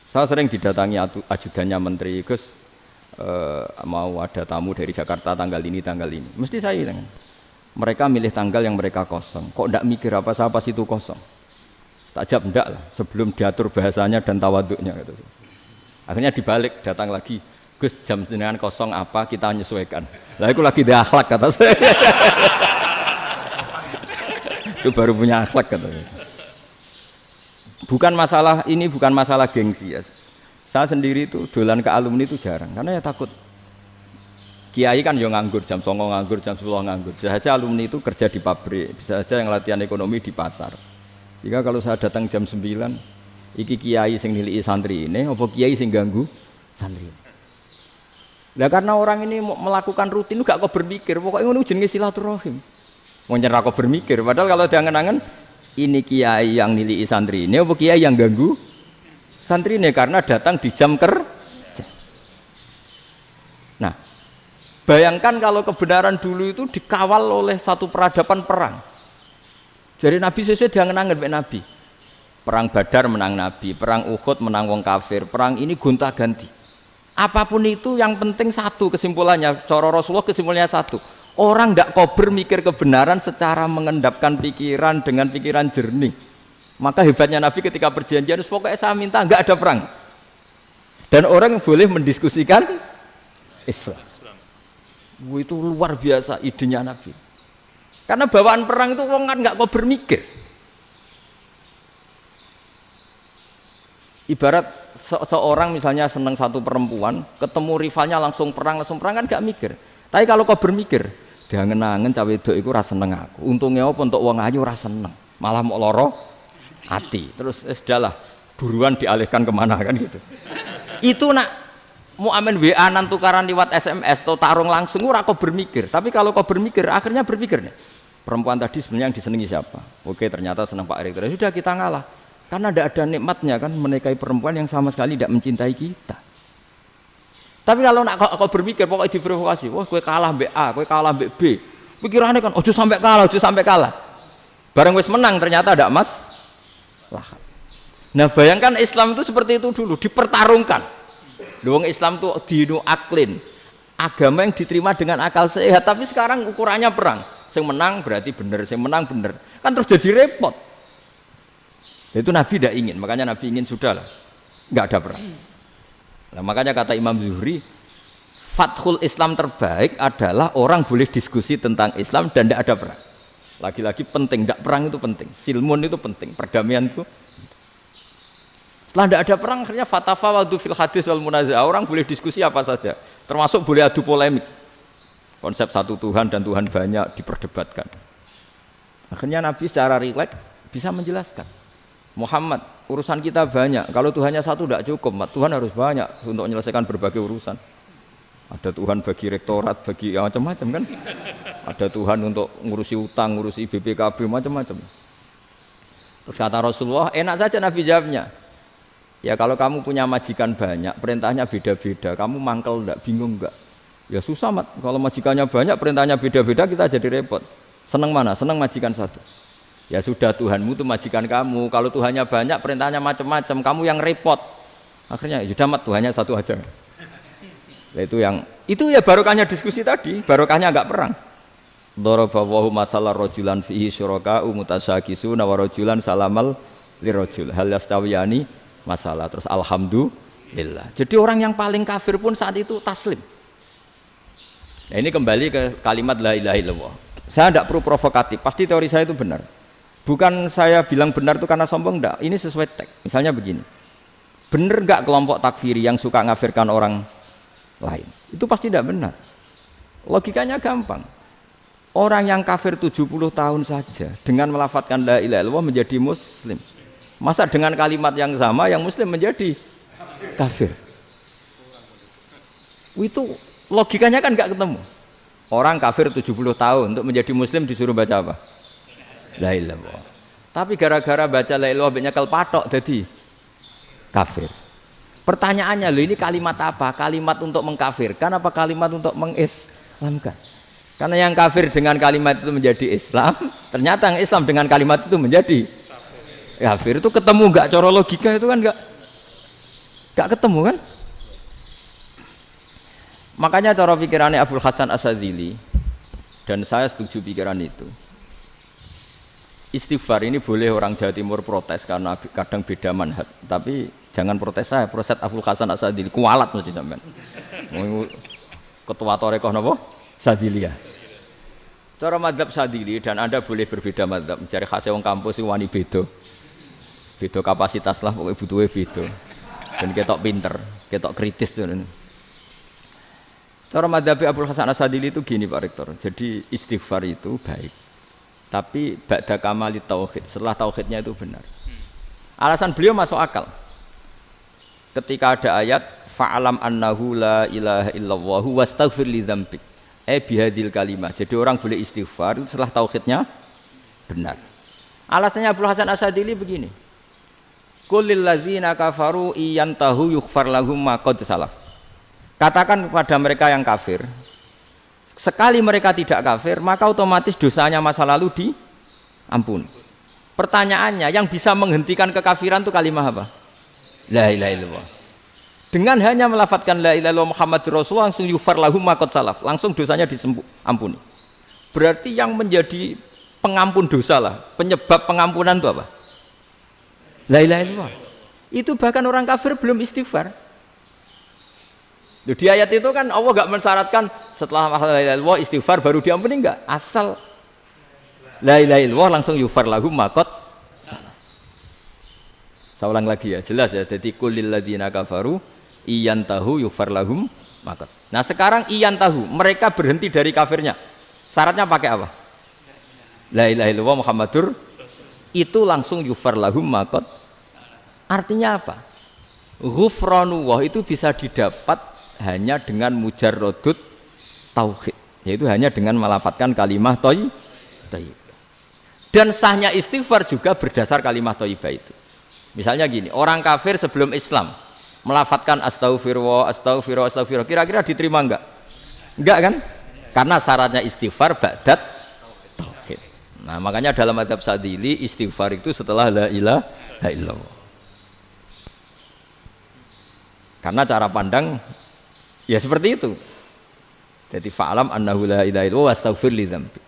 Saya sering didatangi ajudannya menteri, Gus mau ada tamu dari Jakarta tanggal ini, mesti saya bilang, mereka milih tanggal yang mereka kosong. Kok tidak mikir apa saya pas itu kosong? Tak jawab enggak lah, sebelum diatur bahasanya dan tawaduknya gitu. Akhirnya dibalik, datang lagi. Gus jam jenengan kosong apa kita menyesuaikan. Lah itu lagi dia akhlak kata saya. Itu baru punya akhlak katanya. Bukan masalah ini, bukan masalah gengsi ya. Saya sendiri itu dolan ke alumni itu jarang karena ya takut. Kiai kan ya nganggur jam 09.00 nganggur, jam 10 nganggur. Bisa saja alumni itu kerja di pabrik, bisa saja yang latihan ekonomi di pasar. Sehingga kalau saya datang jam 9, iki kiai sing nilai santri ini, apa kiai sing ganggu santri. Nah karena orang ini melakukan rutin gak kok berpikir, pokoknya ngono jenenge silaturahim. Mau nyerah kok berpikir, padahal kalau diangen-angen ini kiai yang nilai santri ini, apa kiai yang ganggu santri ini karena datang di jam kerja. Nah, bayangkan kalau kebenaran dulu itu dikawal oleh satu peradaban perang. Jadi Nabi sesuai diangen-angen mbek Nabi. Perang Badar menang Nabi, perang Uhud menang wong kafir, perang ini gonta-ganti. Apapun itu yang penting satu kesimpulannya, cara Rasulullah kesimpulannya satu. Orang tidak kober mikir kebenaran secara mengendapkan pikiran dengan pikiran jernih. Maka hebatnya Nabi ketika perjanjian, pokoknya saya minta nggak ada perang. Dan orang boleh mendiskusikan Islam. Itu luar biasa idenya Nabi. Karena bawaan perang itu orang kan nggak kober mikir. Ibarat seorang misalnya senang satu perempuan, ketemu rivalnya langsung perang kan gak mikir. Tapi kalau kau bermikir, diangen-angen cawe wedok iku ora seneng aku. Untungnya apa untuk wong ayu ora seneng, malah mau loro hati. Terus sudahlah, buruan dialihkan kemana kan gitu. Itu nak mau amen WA nan tukaran lewat SMS atau tarung langsung ora kau bermikir. Tapi kalau kau bermikir, akhirnya berpikir nih. Perempuan tadi sebenarnya yang disenangi siapa? Oke, ternyata senang Pak Erik. Sudah kita ngalah. Karena tidak ada nikmatnya kan menikahi perempuan yang sama sekali tidak mencintai kita. Tapi kalau nak kau berpikir pokoknya diprovokasi, wah kue kalah mbak A, kue kalah mbak B, pikirannya kan, ojo sampai kalah. Bareng wis menang ternyata ada mas. Lah. Nah bayangkan Islam itu seperti itu dulu, dipertarungkan. Luang Islam itu dinu aklin, agama yang diterima dengan akal sehat. Tapi sekarang ukurannya perang, yang menang berarti benar, yang menang benar, kan terus jadi repot. Itu Nabi tidak ingin, makanya Nabi ingin sudahlah, nggak ada perang. Nah, makanya kata Imam Zuhri, fathul Islam terbaik adalah orang boleh diskusi tentang Islam dan tidak ada perang. Lagi-lagi penting, tidak perang itu penting, silmun itu penting, perdamaian itu. Setelah tidak ada perang, akhirnya fatafawadu fil hadis wal munazah, orang boleh diskusi apa saja, termasuk boleh adu polemik. Konsep satu Tuhan dan Tuhan banyak diperdebatkan. Akhirnya Nabi secara rileks bisa menjelaskan. Muhammad, urusan kita banyak. Kalau Tuhannya satu tidak cukup, Tuhan harus banyak untuk menyelesaikan berbagai urusan. Ada Tuhan bagi rektorat, bagi macam-macam kan. Ada Tuhan untuk ngurusi utang, ngurusi BPKB, macam-macam. Terus kata Rasulullah, enak saja Nabi jawabnya. Ya kalau kamu punya majikan banyak, perintahnya beda-beda, kamu mangkel enggak, bingung enggak? Ya susah mat. Kalau majikannya banyak, perintahnya beda-beda, kita jadi repot. Seneng mana? Seneng majikan satu. Ya sudah Tuhanmu itu majikan kamu. Kalau Tuhannya banyak, perintahnya macam-macam, kamu yang repot. Akhirnya ya sudah mat, Tuhannya satu aja. Nah, itu ya barokahnya diskusi tadi, barokahnya enggak perang. Daraballahu mathalan rajulan fihi syuraka'u mutasyakisuna wa rajulan salamal lirajul hal yastawiyani masalah. Terus alhamdulillah. Jadi orang yang paling kafir pun saat itu taslim. Nah, ini kembali ke kalimat la ilaha illallah. Saya tidak perlu provokatif, pasti teori saya itu benar. Bukan saya bilang benar itu karena sombong, enggak. Ini sesuai teks. Misalnya begini, benar enggak kelompok takfiri yang suka ngafirkan orang lain? Itu pasti tidak benar. Logikanya gampang. Orang yang kafir 70 tahun saja dengan melafadzkan la ilaha illallah menjadi muslim. Masa dengan kalimat yang sama yang muslim menjadi kafir? Itu logikanya kan enggak ketemu. Orang kafir 70 tahun untuk menjadi muslim disuruh baca apa? La ilaha illallah. Tapi gara-gara baca la ilaha illallah nyekel patok jadi kafir. Pertanyaannya, loh ini kalimat apa? Kalimat untuk mengkafirkan apa kalimat untuk mengislamkan? Karena yang kafir dengan kalimat itu menjadi Islam, ternyata yang Islam dengan kalimat itu menjadi kafir. Itu ketemu enggak cara logika itu kan enggak ketemu kan? Makanya cara pikirannya Abul Hasan Asyadzili, dan saya setuju pikiran itu. Istighfar ini boleh orang Jawa Timur protes karena kadang beda manhaj, tapi jangan protes saya, protes Abul Hasan Asyadzili, kualat mesti sampean. Ketua Torekoh napa? Sadziliyah. Cara madzhab Sadili dan Anda boleh berbeda madzhab. Mencari khasnya wong kampus sing wani beda. Beda kapasitas lah pokoknya butuhnya beda. Dan ketok pinter, ketok kritis tuh. Cara madzhab Abdul Hasan As-Sadili itu gini Pak Rektor. Jadi istighfar itu baik. Tapi ba'da kamali tauhid, setelah tauhidnya itu benar. Alasan beliau masuk akal. Ketika ada ayat fa'alam annahu la ilaha illallah wastaghfir li dzambik. Bihadil kalimah. Jadi orang boleh istighfar itu setelah tauhidnya benar. Alasannya Abdul Hasan As-Sadili begini. Qul lil ladzina kafaru iyantahu yughfar lahum ma qad salaf. Katakan kepada mereka yang kafir, sekali mereka tidak kafir, maka otomatis dosanya masa lalu diampuni. Pertanyaannya, yang bisa menghentikan kekafiran itu kalimat apa? La ilaha illallah. Dengan hanya melafadzkan la ilaha illallah Muhammadur Rasulullah langsung yughfar lahum ma qad salaf, langsung dosanya diampuni. Berarti yang menjadi pengampun dosa lah, penyebab pengampunan itu apa? La ilaha illallah. Itu bahkan orang kafir belum istighfar. Di ayat itu kan Allah enggak mensyaratkan setelah la ilaha illallah istighfar baru diampuni, enggak. Asal la ilaha illallah langsung yughfar lahum ma qad salaf. Saya ulang lagi ya, jelas ya. Jadi kulil ladzina kafaru iyantahu yughfar lahum ma qad. Nah, sekarang iyantahu, mereka berhenti dari kafirnya. Syaratnya pakai apa? La ilaha illallah Muhammadur itu langsung yughfar lahum ma qad. Artinya apa? Ghufranullah itu bisa didapat hanya dengan mujarrodut tauhid, yaitu hanya dengan melafadzkan kalimah thayyibah. Dan sahnya istighfar juga berdasar kalimah thayyibah itu. Misalnya gini, orang kafir sebelum Islam melafadzkan astaghfirullah, astaghfirullah, astaghfirullah, kira-kira diterima enggak? Enggak kan? Karena syaratnya istighfar ba'dat tauhid. Nah, makanya dalam madzhab Sadili istighfar itu setelah la ilaha illallah. Karena cara pandang ya seperti itu. Jadi fa'alam annahu la ilaha illallah wastaghfir li dzambi.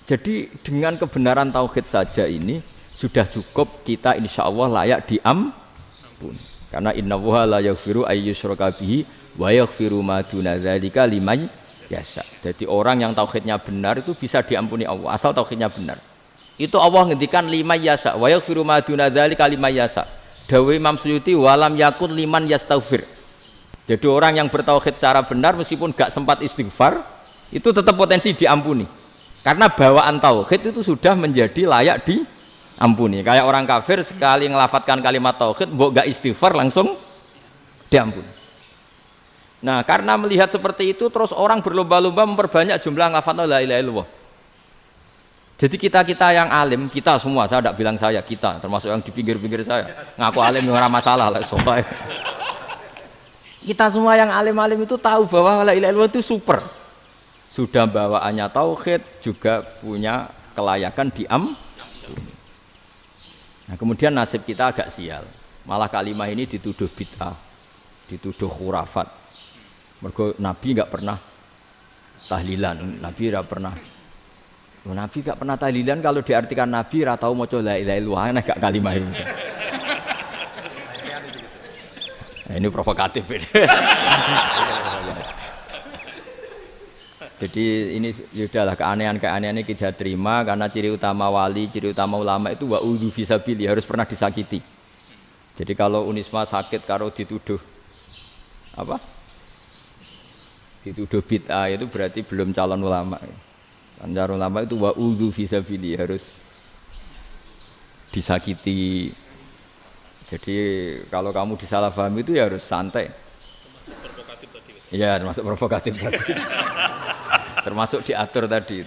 Jadi dengan kebenaran tauhid saja ini sudah cukup kita insya Allah layak diampuni. Karena innallaha la yaghfiru ayyusyraka bihi wa yaghfiru ma duna dzalika liman yasha. Jadi orang yang tauhidnya benar itu bisa diampuni Allah asal tauhidnya benar. Itu Allah ngendikan liman yasha wa yaghfiru ma duna dzalika liman yasha. Dawe Imam Suyuti walam yakun liman yastaghfir. Jadi orang yang bertauhid secara benar meskipun gak sempat istighfar itu tetap potensi diampuni. Karena bawaan tauhid itu sudah menjadi layak diampuni. Kayak orang kafir sekali ngelafatkan kalimat tauhid mbok gak istighfar langsung diampuni. Nah, karena melihat seperti itu terus orang berlomba-lomba memperbanyak jumlah ngelafatkan la ilaha illallah. Jadi kita yang alim, kita semua, saya tidak bilang saya, kita, termasuk yang di pinggir-pinggir saya, ngaku alim yang orang masalah lah, soalnya. Kita semua yang alim-alim itu tahu bahwa la ilaha illallah itu super. Sudah bawaannya tauhid, juga punya kelayakan diampuni. Nah, kemudian nasib kita agak sial. Malah kalimah ini dituduh bid'ah, dituduh khurafat. Mergo Nabi nggak pernah tahlilan, Nabi nggak pernah. Nabi gak pernah tahlilan, kalau diartikan Nabi ratau maca la ilaha illallah aneh gak kalimah ini. Nah, ini provokatif ini. Jadi ini sudahlah keanehan-keanehan ini kita terima karena ciri utama wali, ciri utama ulama itu wa'udhu fisabili, harus pernah disakiti. Jadi kalau Unisma sakit kalau dituduh apa? Dituduh bid'ah itu berarti belum calon ulama. Anjar ulama itu wa'udhu fisabili, harus disakiti. Jadi kalau kamu disalahpahami itu ya harus santai. Provokatif tadi. Iya, termasuk provokatif tadi. Termasuk diatur tadi.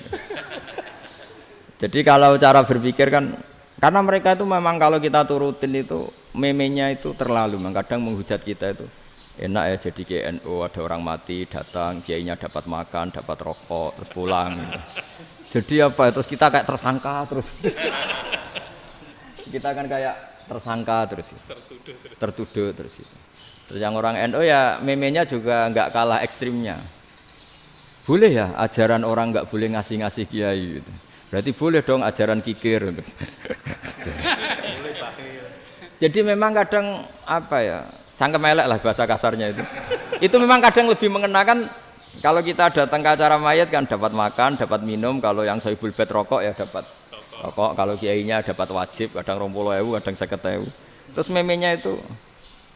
Jadi kalau cara berpikir kan, karena mereka itu memang kalau kita turutin itu memenya itu terlalu, kadang menghujat kita itu. Enak ya jadi GNU, ada orang mati datang, kiainya dapat makan, dapat rokok, terus pulang. Jadi apa? Terus kita kayak tersangka terus. Kita kan kayak tersangka terus. Tertuduh terus itu. Terus yang orang NU ya memenya juga nggak kalah ekstrimnya. Boleh ya ajaran orang nggak boleh ngasih kiai gitu. Berarti boleh dong ajaran kikir. Jadi memang kadang apa ya? Cangkem elek lah bahasa kasarnya itu. Itu memang kadang lebih mengenakan Kalau kita datang ke acara mayat kan dapat makan, dapat minum. Kalau yang sohibul bait rokok ya dapat rokok. Kalau kiainya dapat wajib, kadang 20.000, kadang 50.000. Terus memenya itu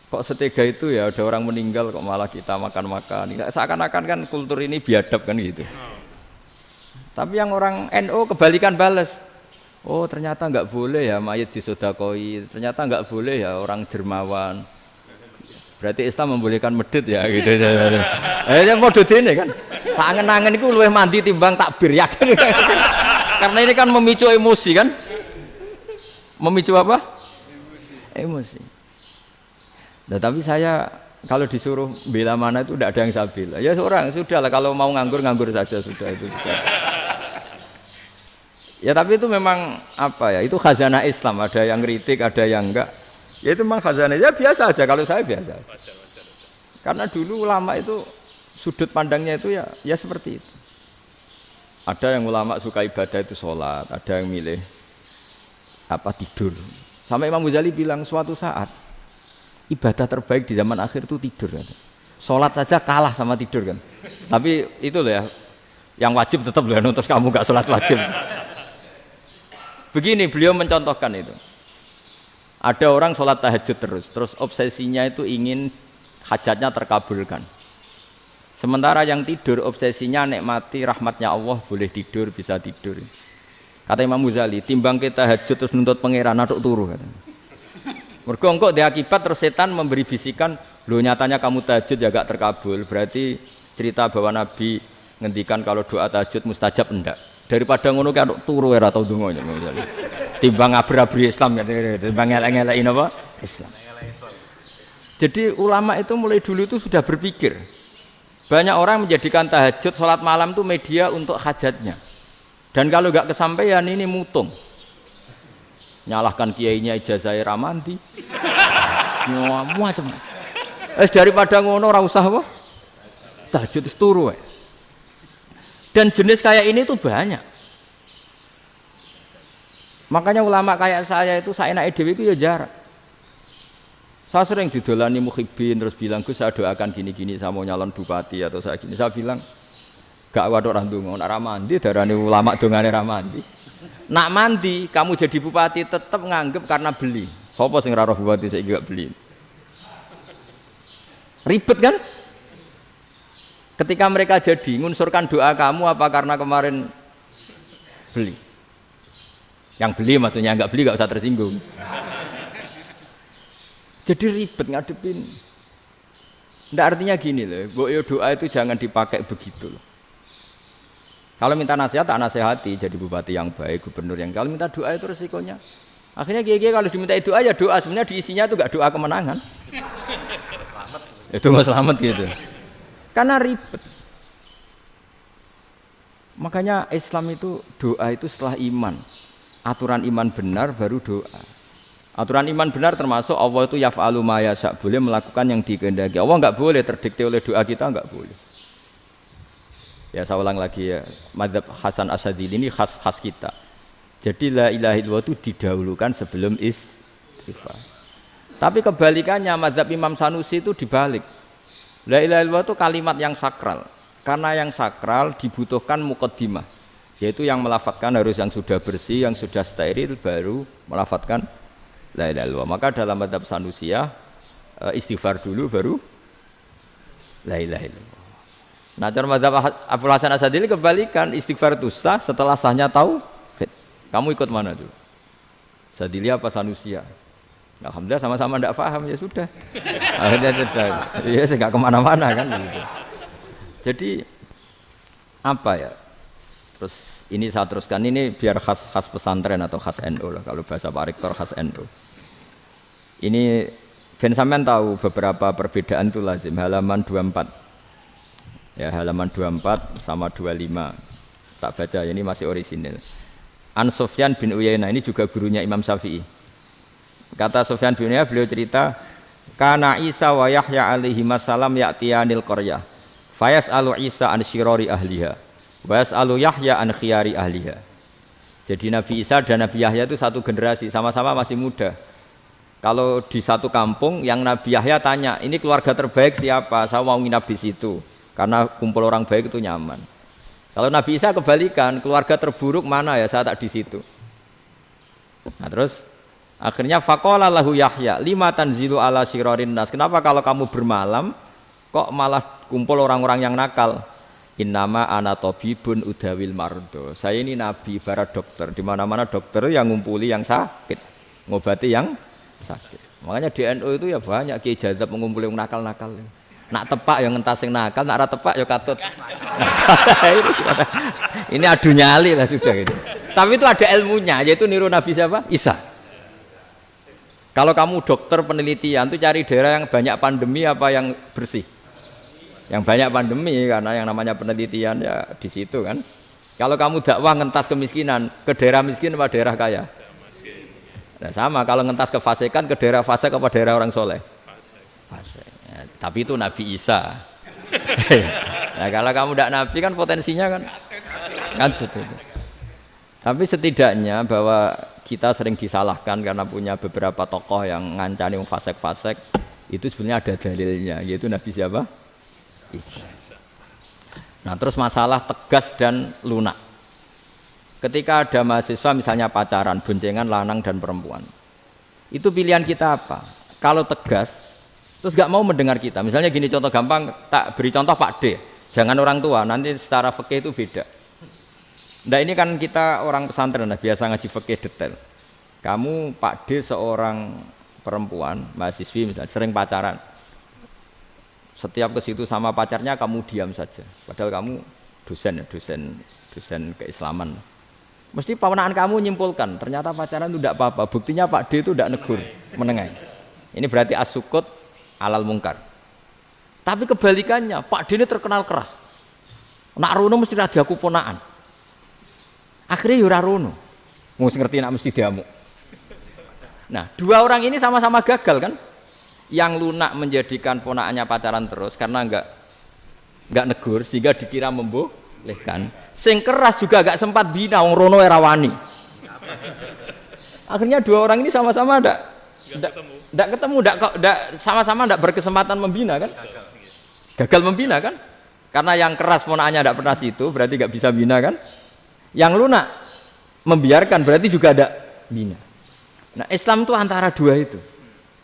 kok setega itu ya ada orang meninggal kok malah kita makan-makan. Seakan-akan kan kultur ini biadab kan gitu. Tapi yang orang NU kebalikan bales. Oh ternyata nggak boleh ya mayat disodakoi. Ternyata nggak boleh ya orang dermawan. Berarti Islam membolehkan medit ya gitu. Model ini kan. Tak angen-angen itu luwih mandi timbang takbir ya kan. Karena ini kan memicu emosi kan. Memicu apa? Emosi. Nah, tapi saya kalau disuruh bela mana itu tidak ada yang saya bela. Ya seorang sudah lah kalau mau nganggur saja sudah itu. Ya tapi itu memang apa ya? Itu khazanah Islam. Ada yang kritik, ada yang enggak. Ya itu memang khazanah. Ya biasa aja kalau saya biasa. Karena dulu ulama itu sudut pandangnya itu ya seperti itu. Ada yang ulama suka ibadah itu sholat, ada yang milih tidur. Sampai Imam Ghazali bilang suatu saat ibadah terbaik di zaman akhir itu tidur kan. Sholat saja kalah sama tidur kan. Tapi itu loh ya, yang wajib tetap loh, terus kamu gak sholat wajib. Begini beliau mencontohkan itu. Ada orang sholat tahajud terus obsesinya itu ingin hajatnya terkabulkan. Sementara yang tidur obsesinya nikmati rahmatnya Allah, boleh tidur, bisa tidur. Kata Imam Ghazali, timbang kita tahajud terus nuntut pangeran aduk turu katanya. Mergo engko dia akibat terus setan memberi bisikan, "Lho nyatanya kamu tahajud ya gak terkabul." Berarti cerita bahwa Nabi ngendikan kalau doa tahajud mustajab enggak. Daripada ngono ki aduk turu ora tau ndonga. Timbang ngabri-abri Islam timbang ngelek-ngelekin apa? Islam. Jadi ulama itu mulai dulu itu sudah berpikir. Banyak orang menjadikan tahajud, sholat malam itu media untuk hajatnya. Dan kalau nggak kesampaian ini mutung. Nyalahkan kiainya ijazah ramandi. Macam. Daripada ngono ora usah apa? Tahajud turu. Dan jenis kayak ini tuh banyak. Makanya ulama kayak saya itu saenake dhewe itu ya jarak. Saya sering didolani muhibbin terus bilang, "Gus saya doakan gini-gini saya mau nyalon bupati atau saya gini." Saya bilang, "Gak waduh orang donga, nak ramandi darane ulama dongane ramandi." Nak mandi kamu jadi bupati tetap nganggep karena beli. Sopo sing ora roh bupati saiki gak beli. Ribet kan? Ketika mereka jadi ngunsurkan doa kamu apa karena kemarin beli? Yang beli maksudnya enggak beli enggak usah tersinggung. Jadi ribet ngadepin. Nggak artinya gini loh, doa itu jangan dipakai begitu loh. Kalau minta nasihat, tak nasihati jadi bupati yang baik, gubernur yang. Kalau minta doa itu resikonya. Akhirnya kiai kalau diminta doa ya doa, sebenarnya diisinya itu nggak doa kemenangan. Itu nggak selamat gitu. Karena ribet. Makanya Islam itu doa itu setelah iman. Aturan iman benar baru doa. Aturan iman benar termasuk Allah itu yaf'alu ma yasha, boleh melakukan yang dikehendaki. Allah enggak boleh terdikte oleh doa kita, enggak boleh. Ya saya ulang lagi ya, madzhab Hasan Asyadzili ini khas kita. Jadi la ilaha illallah itu didahulukan sebelum istighfar. Tapi kebalikannya madzhab Imam Sanusi itu dibalik. La ilaha illallah itu kalimat yang sakral. Karena yang sakral dibutuhkan muqaddimah, yaitu yang melafadzkan harus yang sudah bersih, yang sudah steril baru melafadzkan la ilaha illallah. Maka dalam madzhab Sanusiyah istighfar dulu baru la ilaha illallah. Nah, cara madzhab Abu Hasan Asyadzili kebalikan, istighfar itu sah setelah sahnya tauhid. Kamu ikut mana tuh? Asyadzili apa Sanusiyah? Alhamdulillah sama-sama tidak paham ya sudah. Akhirnya sudah. Ya enggak kemana-mana kan gitu. Jadi apa ya? Terus ini saya teruskan ini biar khas pesantren atau khas NU lah, kalau bahasa Pak Rektor khas NU. Ini ben sampean tahu beberapa perbedaan itu lazim, halaman 24. Ya, halaman 24 sama 25. Tak baca, ini masih orisinil. An Sufyan bin Uyainah, ini juga gurunya Imam Syafi'i. Kata Sufyan bin Uyainah, beliau cerita, kana Isa wa Yahya alaihi salam ya'tiyanil qaryah. Fayas'alu Isa an syirari ahliha. Wa yas'alu Yahya an khiyari ahliha. Jadi Nabi Isa dan Nabi Yahya itu satu generasi, sama-sama masih muda. Kalau di satu kampung yang Nabi Yahya tanya, ini keluarga terbaik siapa? Saya mau nginap di situ. Karena kumpul orang baik itu nyaman. Kalau Nabi Isa kebalikan, keluarga terburuk mana ya, saya tak di situ. Nah terus akhirnya faqala lahu Yahya lima tanzilu ala syirarin nas. Kenapa kalau kamu bermalam kok malah kumpul orang-orang yang nakal? Innama ana tabibun udawil mardo. Saya ini nabi, barat dokter. Di mana-mana dokter yang ngumpuli yang sakit, ngobati yang sakit. Makanya di NU itu ya banyak kiai jazab mengumpuli yang nakal-nakal. Nak tepak yang ngentas yang nakal, nak ora tepak ya katut. Ini adu nyali lah sudah gitu. Tapi itu ada ilmunya, yaitu niru Nabi siapa? Isa. Kalau kamu dokter penelitian tuh cari daerah yang banyak pandemi apa yang bersih? Yang banyak pandemi, karena yang namanya penelitian ya di situ kan. Kalau kamu dakwah ngentas kemiskinan, ke daerah miskin apa daerah kaya? Nah, sama kalau ngentas kefasikan, ke daerah fasik apa daerah orang soleh? Fasik. Ya, tapi itu Nabi Isa. Nah, kalau kamu tidak Nabi kan potensinya kan itu. Tapi setidaknya bahwa kita sering disalahkan karena punya beberapa tokoh yang ngancani fasik-fasik, itu sebenarnya ada dalilnya, yaitu Nabi siapa? Isa. Nah terus masalah tegas dan lunak. Ketika ada mahasiswa misalnya pacaran, boncengan lanang dan perempuan, itu pilihan kita apa? Kalau tegas, terus gak mau mendengar kita. Misalnya gini contoh gampang, tak beri contoh Pak D. Jangan orang tua, nanti secara fikih itu beda. Nah ini kan kita orang pesantren, biasa ngaji fikih detail. Kamu Pak D seorang perempuan, mahasiswi misalnya, sering pacaran. Setiap ke situ sama pacarnya kamu diam saja. Padahal kamu dosen keislaman. Mesti pawanaan kamu nyimpulkan, ternyata pacaran itu tidak apa-apa. Buktinya Pak D itu tidak negur, menengahi. Ini berarti as-sukut alal mungkar. Tapi kebalikannya, Pak D ini terkenal keras. Nak rono mesti ada aku ponaan. Akhirnya yura rono. Mesti ngerti nak mesti diamuk. Nah, dua orang ini sama-sama gagal kan? Yang lunak menjadikan ponakannya pacaran terus karena enggak negur sehingga dikira membolehkan. Sing keras juga enggak sempat bina wong rono era wani. Akhirnya dua orang ini sama-sama enggak ketemu, sama-sama enggak berkesempatan membina kan? Gagal membina kan? Karena yang keras ponakannya enggak pernah situ, berarti enggak bisa bina kan? Yang lunak membiarkan berarti juga ada bina. Nah, Islam itu antara dua itu.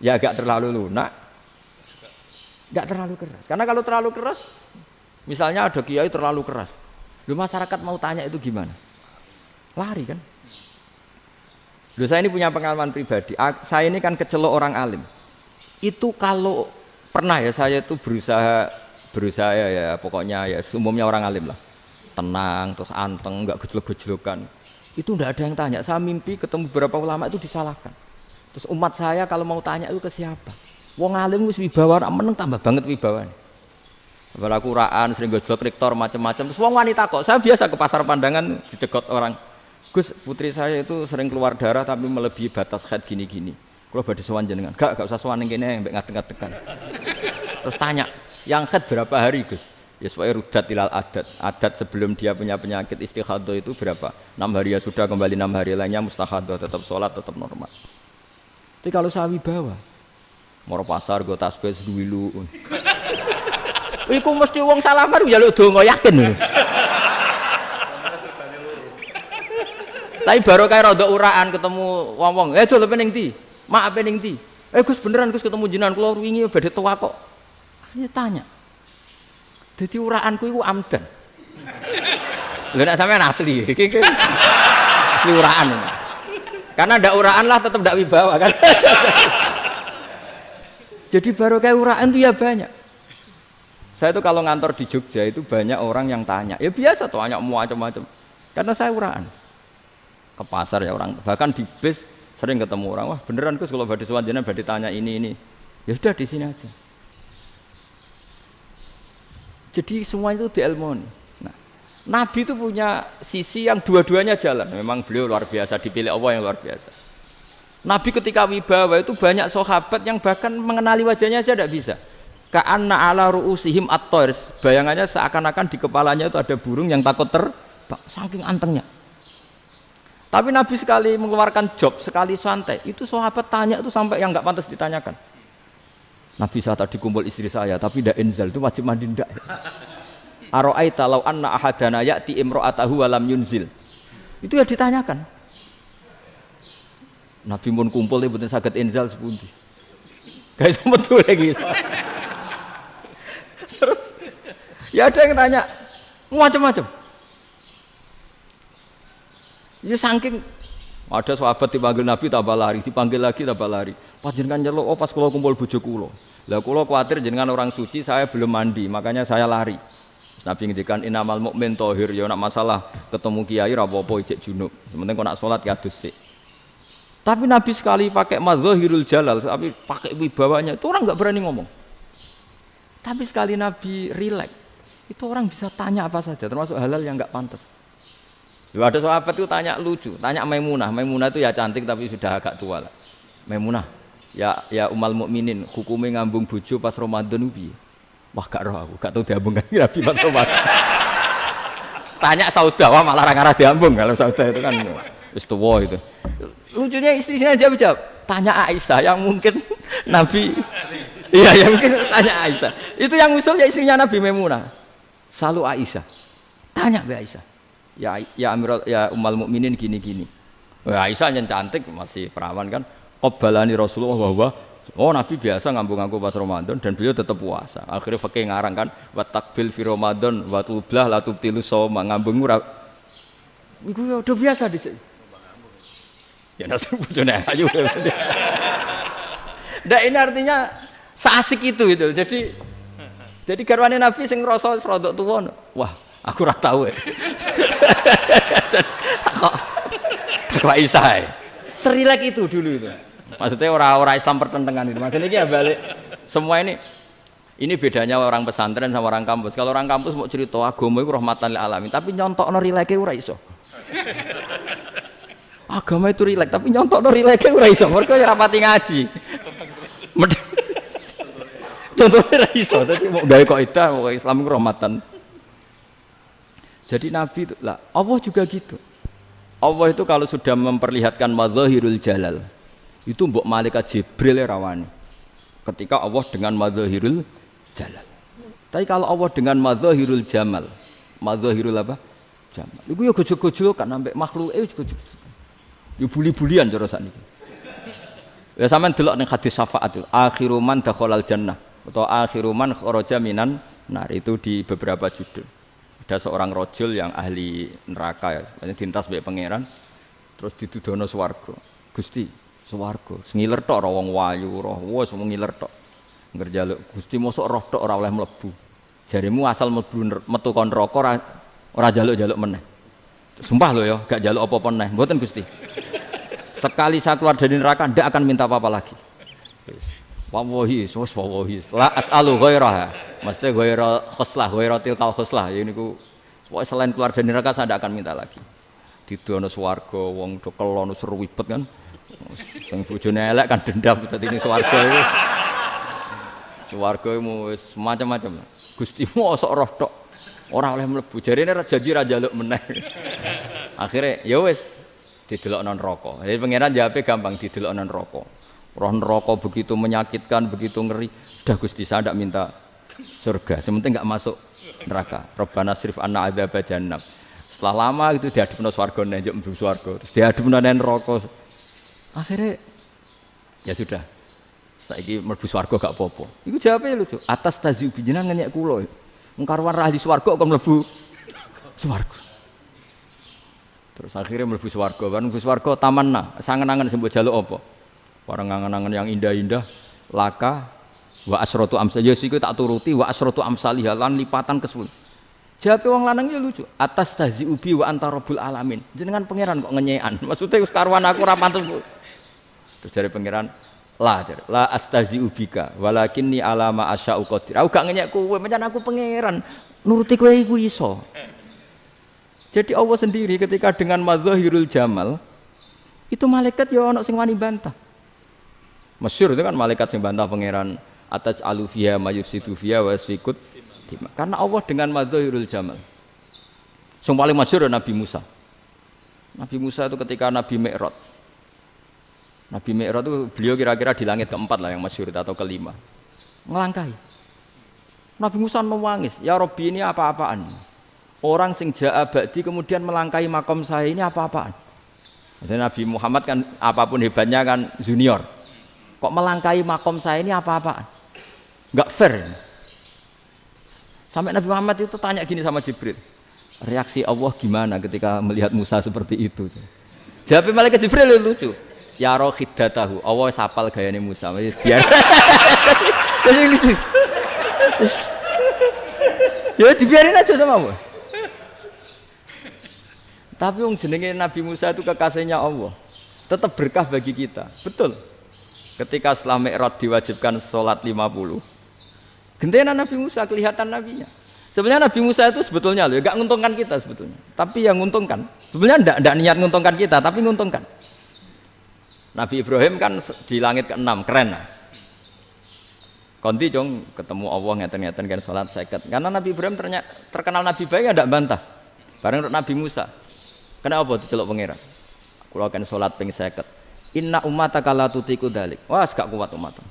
Ya agak terlalu lunak, enggak terlalu keras. Karena kalau terlalu keras, misalnya ada kiai terlalu keras, lu masyarakat mau tanya itu gimana? Lari kan? Lu saya ini punya pengalaman pribadi. Saya ini kan kecelok orang alim. Itu kalau pernah ya saya itu berusaha ya pokoknya ya umumnya orang alim lah, tenang terus anteng, enggak gejlok-gejlokan. Itu enggak ada yang tanya. Saya mimpi ketemu beberapa ulama itu disalahkan. Terus umat saya kalau mau tanya itu ke siapa? Wong alim wis wibawa, meneng tambah banget wibawane. Kalau Quran sering gojlok rektor macam-macam. Terus wong wanita kok, saya biasa ke pasar pandangan dicegot orang. Gus, putri saya itu sering keluar darah tapi melebihi batas haid gini-gini. Kalau badhe sowan jenengan, gak usah sowan ning kene mbek ngadeg-ngadegan. Terus tanya, yang haid berapa hari, Gus? Ya supaya rudat ilal adat. Adat sebelum dia punya penyakit istihadah itu berapa? 6 hari ya sudah, kembali 6 hari lainnya mustahadah, tetap sholat, tetap normal. Tapi kalau saya wibawa, moro pasar gue tasbih duwilu. Iku mesti wong salaman njaluk donga yakin. Tapi baru kayak rada uraan ketemu wong-wong, dol pening ndi? Mak pening ndi? Gus beneran Gus ketemu jenengan kula wingi badhe tua kok. Akhirnya tanya. Dadi uraanku iku amdan. Lha nek sampean asli, iki asli uraan. Karena ndak uraan lah tetap ndak wibawa kan. Jadi baru kayak uraan itu ya banyak. Saya tuh kalau ngantor di Jogja itu banyak orang yang tanya. Ya biasa tuh tanya macam-macam. Karena saya uraan. Ke pasar ya orang, bahkan di bis sering ketemu orang. Wah beneran Gus kalau badhe sowan jenengan badhe tanya ini. Ya sudah di sini aja. Jadi semua itu diilmoni. Nabi itu punya sisi yang dua-duanya jalan. Memang beliau luar biasa, dipilih Allah yang luar biasa. Nabi ketika wibawa itu banyak sahabat yang bahkan mengenali wajahnya aja tidak bisa. Ka'anna ala ru'usihim at-tayr. Bayangannya seakan-akan di kepalanya itu ada burung yang takut terbang, saking antengnya. Tapi Nabi sekali mengeluarkan job, sekali santai, itu sahabat tanya itu sampai yang nggak pantas ditanyakan. Nabi saya tadi kumpul istri saya, tapi tidak enzal itu wajib mandi ndak. Ara'aita law anna ahadana ya'ti imra'atahu wa lam yunzil. Itu ya ditanyakan. Nabi pun kumpul mboten saged inzal sepundi. Guys betul lagi. Terus ya ada yang tanya macam-macam. Ya saking ada sahabat dipanggil Nabi tambah lari, dipanggil lagi tambah lari. Panjenengan nyeluk, oh pas kula kumpul bojo kula. Lah kula kuwatir jenengan orang suci, saya belum mandi, makanya saya lari. Nabi ngendikan innamal mukmin thahir, ya nak masalah ketemu kiai ra apa-apa ijek junub. Sementing kok nak salat ya dhisik. Tapi Nabi sekali pakai madzahirul jalal, tapi pakai wibawanya, itu orang enggak berani ngomong. Tapi sekali Nabi rileks, itu orang bisa tanya apa saja, termasuk halal yang enggak pantas. Ya ada sahabat itu tanya lucu, tanya Maimunah. Maimunah itu ya cantik tapi sudah agak tua lah. Maimunah, ya umal mukminin, hukumnya ngambung bojo pas Ramadan piye? Wah gak roh aku, gak tahu diambung kan Nabi pas Ramadan. Tanya Saudah, wah malah ra diambung kalau Saudah itu kan wis tuwa itu. Lucunya istrinya jawab, tanya Aisyah yang mungkin Nabi, iya yang mungkin tanya Aisyah. Itu yang usul ya istrinya Nabi Maimunah. Selalu Aisyah, tanya Mbak Aisyah. Ya Amirul ya umal mukminin gini-gini. Aisyah yang cantik masih perawan kan. Qabbalani Rasulullah bahwa oh Nabi biasa ngambung-ngambung pas Ramadan dan beliau tetap puasa. Akhirnya fakih ngarang kan wa takbil fi Ramadan wa tublah la tubtilu shauma ngambung ora. Iku ya udah biasa di sini. Ya nasib bojone ayu. Ndak ini artinya seasik itu. Jadi garwane Nabi sing ngrasa rodok tuwa. Wah, aku ora tahu ya. Kok Aisyah. Serilek itu dulu itu. Maksudnya orang-orang Islam pertentangan itu. Maksudnya ini ya balik semua ini bedanya orang pesantren sama orang kampus. Kalau orang kampus mau cerita agama itu rahmatan lil alamin, tapi nyontokno rileke ora iso. Agama itu rilek, tapi nyontokno rileke ora iso. Mergo ya rapati ngaji. Contohnya ora iso, dadi mau gawe kaidah Islam itu rahmatan. Jadi Nabi itu lah, Allah juga gitu. Allah itu kalau sudah memperlihatkan madzahirul jalal, itu mbok malaikat Jibril rawani. Ketika Allah dengan madzahirul jalal. Tapi kalau Allah dengan madzahirul jamal, madzahirul apa? Jamal. Iku ya gojol-gojol kan sampai makhluke gojol. Ya buli-bulian cara sakniki. Ya sampean delok ning hadis syafaat itu, akhiru man dakhalal jannah atau akhiru man kharaja minan nar itu di beberapa judul. Ada seorang rojul yang ahli neraka ya, dintas mbek pangeran terus ditudono swarga. Gusti, swarga, ngiler tok wong wayu, roh wis ngiler tok. Ngerjaluk Gusti mosok roh tok ora oleh mlebu. Jarimu asal mlebu metu kon neraka ora jaluk-jaluk meneh. Sumpah lho ya, gak jaluk apa-apa meneh. Mboten Gusti. Sekali saya keluar dari neraka ndak akan minta apa-apa lagi. Wis. Wallahi, wallahi. La as'alu ghairaha. Maksudnya ghaira khoslah, ghaira tilkal khoslah. Ya niku selain keluar dari neraka saya ndak akan minta lagi. Didono swarga wong do kelon seruwibet kan. Sing bojone elek kan dendam dadi ning swarga iku. Swarga iku wis macam-macam. Gusti mosok roh tok ora oleh mlebu. Jarine janji ra njaluk meneh. Akhire ya wis didelokno neraka. Jadi pangeran jawabe gampang didelokno neraka. Roh neraka begitu menyakitkan, begitu ngeri. Sudah Gusti saya ndak minta surga. Sementing enggak masuk neraka. Rabbana srif anna adzab jahannam. Setelah lama itu diadepno swarga njuk mlebu swarga. Terus diadepno nang neraka. Akhirnya ya sudah. Saiki mlebu swarga gak apa-apa. Iku jawabe lucu. Atas taziu jenengan ngenyek kula. Engkarwan ra di swarga kok mlebu swarga. Terus akhirnya mlebu swarga. Bareng mlebu swarga tamanna, sangen-angen sembok jaluk apa? Orang angan-angan yang indah-indah, laka wa asratu amsal. Ya siku tak turuti wa asratu amsalih lan lipatan ke-10. Jawabe wong lanang ya lucu. Atas taziu bi wa anta rabbul alamin. Jenengan pangeran kok ngenyekan. Maksudnya wis karuan aku ora pantes. Terus jare pangeran, la astazi'u bika walakinni ala ma asya'u qadir. Aku gak ngenyek kowe, pancen aku pangeran. Nuruti kowe iku iso. Jadi Allah sendiri ketika dengan madzahirul jamal itu malaikat ya ono sing wani bantah. Masyhur itu kan malaikat sing bantah pangeran ataj alufiya mayufsidu fiya wa yasfikut. Karena Allah dengan madzahirul jamal. Sing paling masyhur Nabi Musa. Nabi Musa itu ketika Nabi Mi'raj. Nabi Mi'raj itu beliau kira-kira di langit keempat lah yang masyhur atau kelima. Ngelangkahi. Nabi Musa menangis, ya Rabbi ini apa-apaan? Orang sing ja'a ba'di kemudian melangkahi makom saya ini apa-apaan? Jadi Nabi Muhammad kan apapun hebatnya kan junior. Kok melangkahi makom saya ini apa-apaan? Enggak fair. Sampai Nabi Muhammad itu tanya gini sama Jibril. Reaksi Allah gimana ketika melihat Musa seperti itu? Jawab malaikat Jibril lucu. Ya roh khiddatahu. Allah sapal gayane Musa. Biar. Jadi lucu. Ya dibiarin aja sama Allah. Tapi wong jenenge Nabi Musa itu kekasihnya Allah. Tetap berkah bagi kita. Betul. Ketika setelah Mi'raj diwajibkan sholat 50. Gentenan Nabi Musa kelihatan nabinya. Sebenarnya Nabi Musa itu sebetulnya loh, enggak nguntungkan kita sebetulnya. Tapi yang nguntungkan. Sebenarnya enggak niat nguntungkan kita, tapi nguntungkan. Nabi Ibrahim kan di langit ke-6, keren lah. Konti jong ketemu Allah ngeten-ngeten kan sholat 50. Karena Nabi Ibrahim terkenal Nabi baik enggak bantah. Bareng Nabi Musa. Kenapa diceluk pangeran? Kula kan salat ping 50. Inna ummataka la tutiku dalik. Wah, gak kuat umatmu.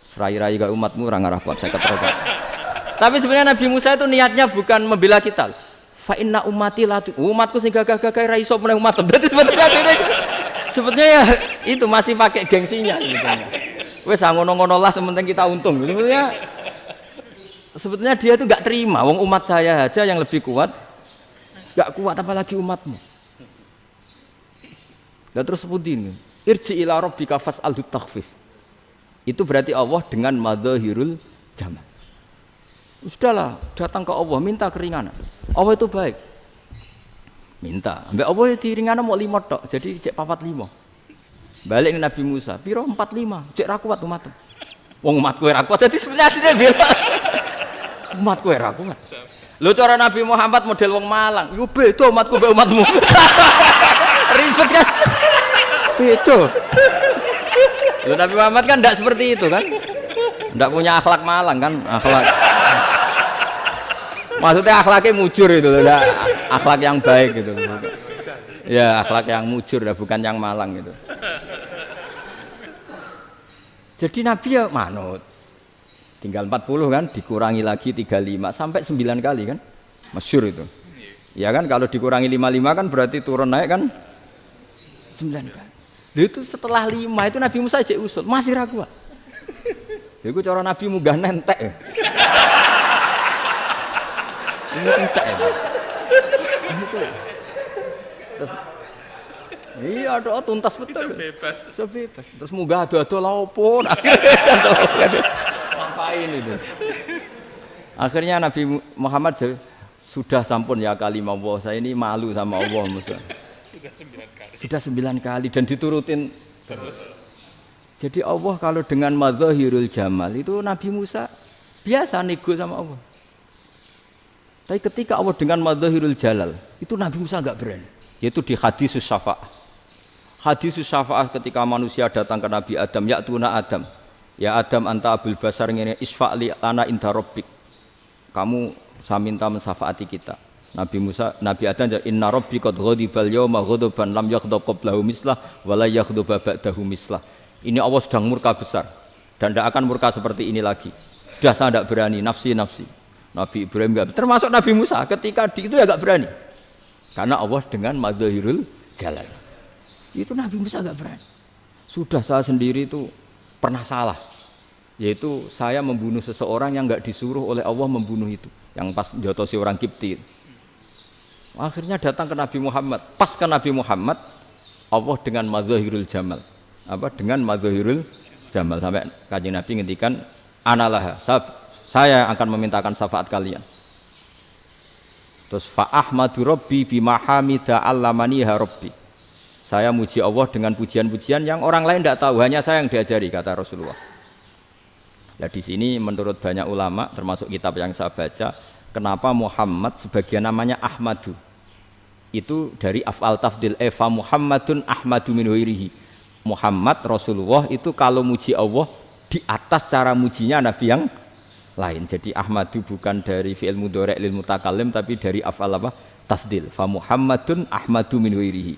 Serai-rai gak umatmu ora ngarah kuat 50 rokaat. Tapi sebenarnya Nabi Musa itu niatnya bukan membela kita. Fa inna ummati la umatku sing gagah-gagah ra iso meneh umat. Berarti sebetulnya ya itu masih pakai gengsinya sebetulnya. Wes ngono-ngono lah sementing kita untung. Sebetulnya dia itu enggak terima wong umat saya aja yang lebih kuat. Enggak kuat apalagi umatmu. Lah terus sebutin irji ila rabbika fas'alhu takhfif. Itu berarti Allah dengan madzahirul jamal. Sudahlah, datang ke Allah minta keringanan. Allah itu baik. Minta. Mbak Allah itu ringanan mau 5 tok, jadi cek 45. Balik ke Nabi Musa, piro 45, cek ra kuat umatmu. Wong umatku ra kuat, jadi sebenarnya dia bilang umatku ra kuat. Lho cara Nabi Muhammad model wong Malang, yo beda umatku mbek umatmu. Ribet kan? Beda. Lho Nabi Muhammad kan enggak seperti itu kan? Enggak punya akhlak Malang kan? Akhlak. Maksudnya akhlaknya mujur itu loh, akhlak yang baik gitu. Ya, akhlak yang mujur bukan yang Malang gitu. Jadi Nabi ya manut. Tinggal 40 kan, dikurangi lagi 35 sampai 9 kali kan? Masyhur itu. Ya kan kalau dikurangi 55 kan berarti turun naik kan 9 kali. Itu setelah 5 itu Nabi Musa aja usul, masih ragu. Iku cara Nabi munggah nentek. Ini entek ya. Terus iya doa tuntas betul. Bisa bebas. Terus munggah ado-ado lha opo? Ngapain itu? Akhirnya Nabi Muhammad sudah sampun ya kalimah Allah, saya ini malu sama Allah Musa. Sudah 9 kali dan diturutin terus. Jadi Allah kalau dengan madzahirul jamal itu Nabi Musa biasa nego sama Allah. Tapi ketika Allah dengan madzahirul jalal itu Nabi Musa enggak berani. Yaitu di hadis syafa'ah. Hadis syafa'ah ketika manusia datang ke Nabi Adam, ya tuna Adam. Ya Adam anta abul basar ngene isfa'li ana inda rabbik. Kamu saya minta mensafaati kita. Nabi Musa, Nabi Adam inna rabbi qad ghadibal yawma ghadaban lam yaghdab qablahu mislah wa la yaghdab ba'dahu mislah. Ini Allah sedang murka besar dan tidak akan murka seperti ini lagi. Sudah saya tidak berani, nafsi. Nabi Ibrahim enggak, termasuk Nabi Musa ketika di itu ya enggak berani. Karena Allah dengan madzahirul jalal. Itu Nabi Musa enggak berani. Sudah saya sendiri itu pernah salah. Yaitu saya membunuh seseorang yang enggak disuruh oleh Allah membunuh itu. Yang pas jotosi orang Kipti. Akhirnya datang ke Nabi Muhammad. Pas ke Nabi Muhammad, Allah dengan madzahirul jamal. Dengan madzahirul jamal sampai Kanjeng Nabi ngendikan analah saya akan memintakan syafaat kalian. Terus fa ahmadu rabbi bima hamida allamaniha rabbi. Saya muji Allah dengan pujian-pujian yang orang lain tidak tahu, hanya saya yang diajari, kata Rasulullah. Nah di sini menurut banyak ulama termasuk kitab yang saya baca, kenapa Muhammad sebagian namanya Ahmadu? Itu dari af'al tafdil fa Muhammadun Ahmadu min ghairihi. Muhammad Rasulullah itu kalau muji Allah di atas cara mujinya nabi yang lain. Jadi Ahmadu bukan dari fi'il mudhari' lil mutakallim tapi dari af'al apa? Tafdil. Fa Muhammadun Ahmadu min ghairihi.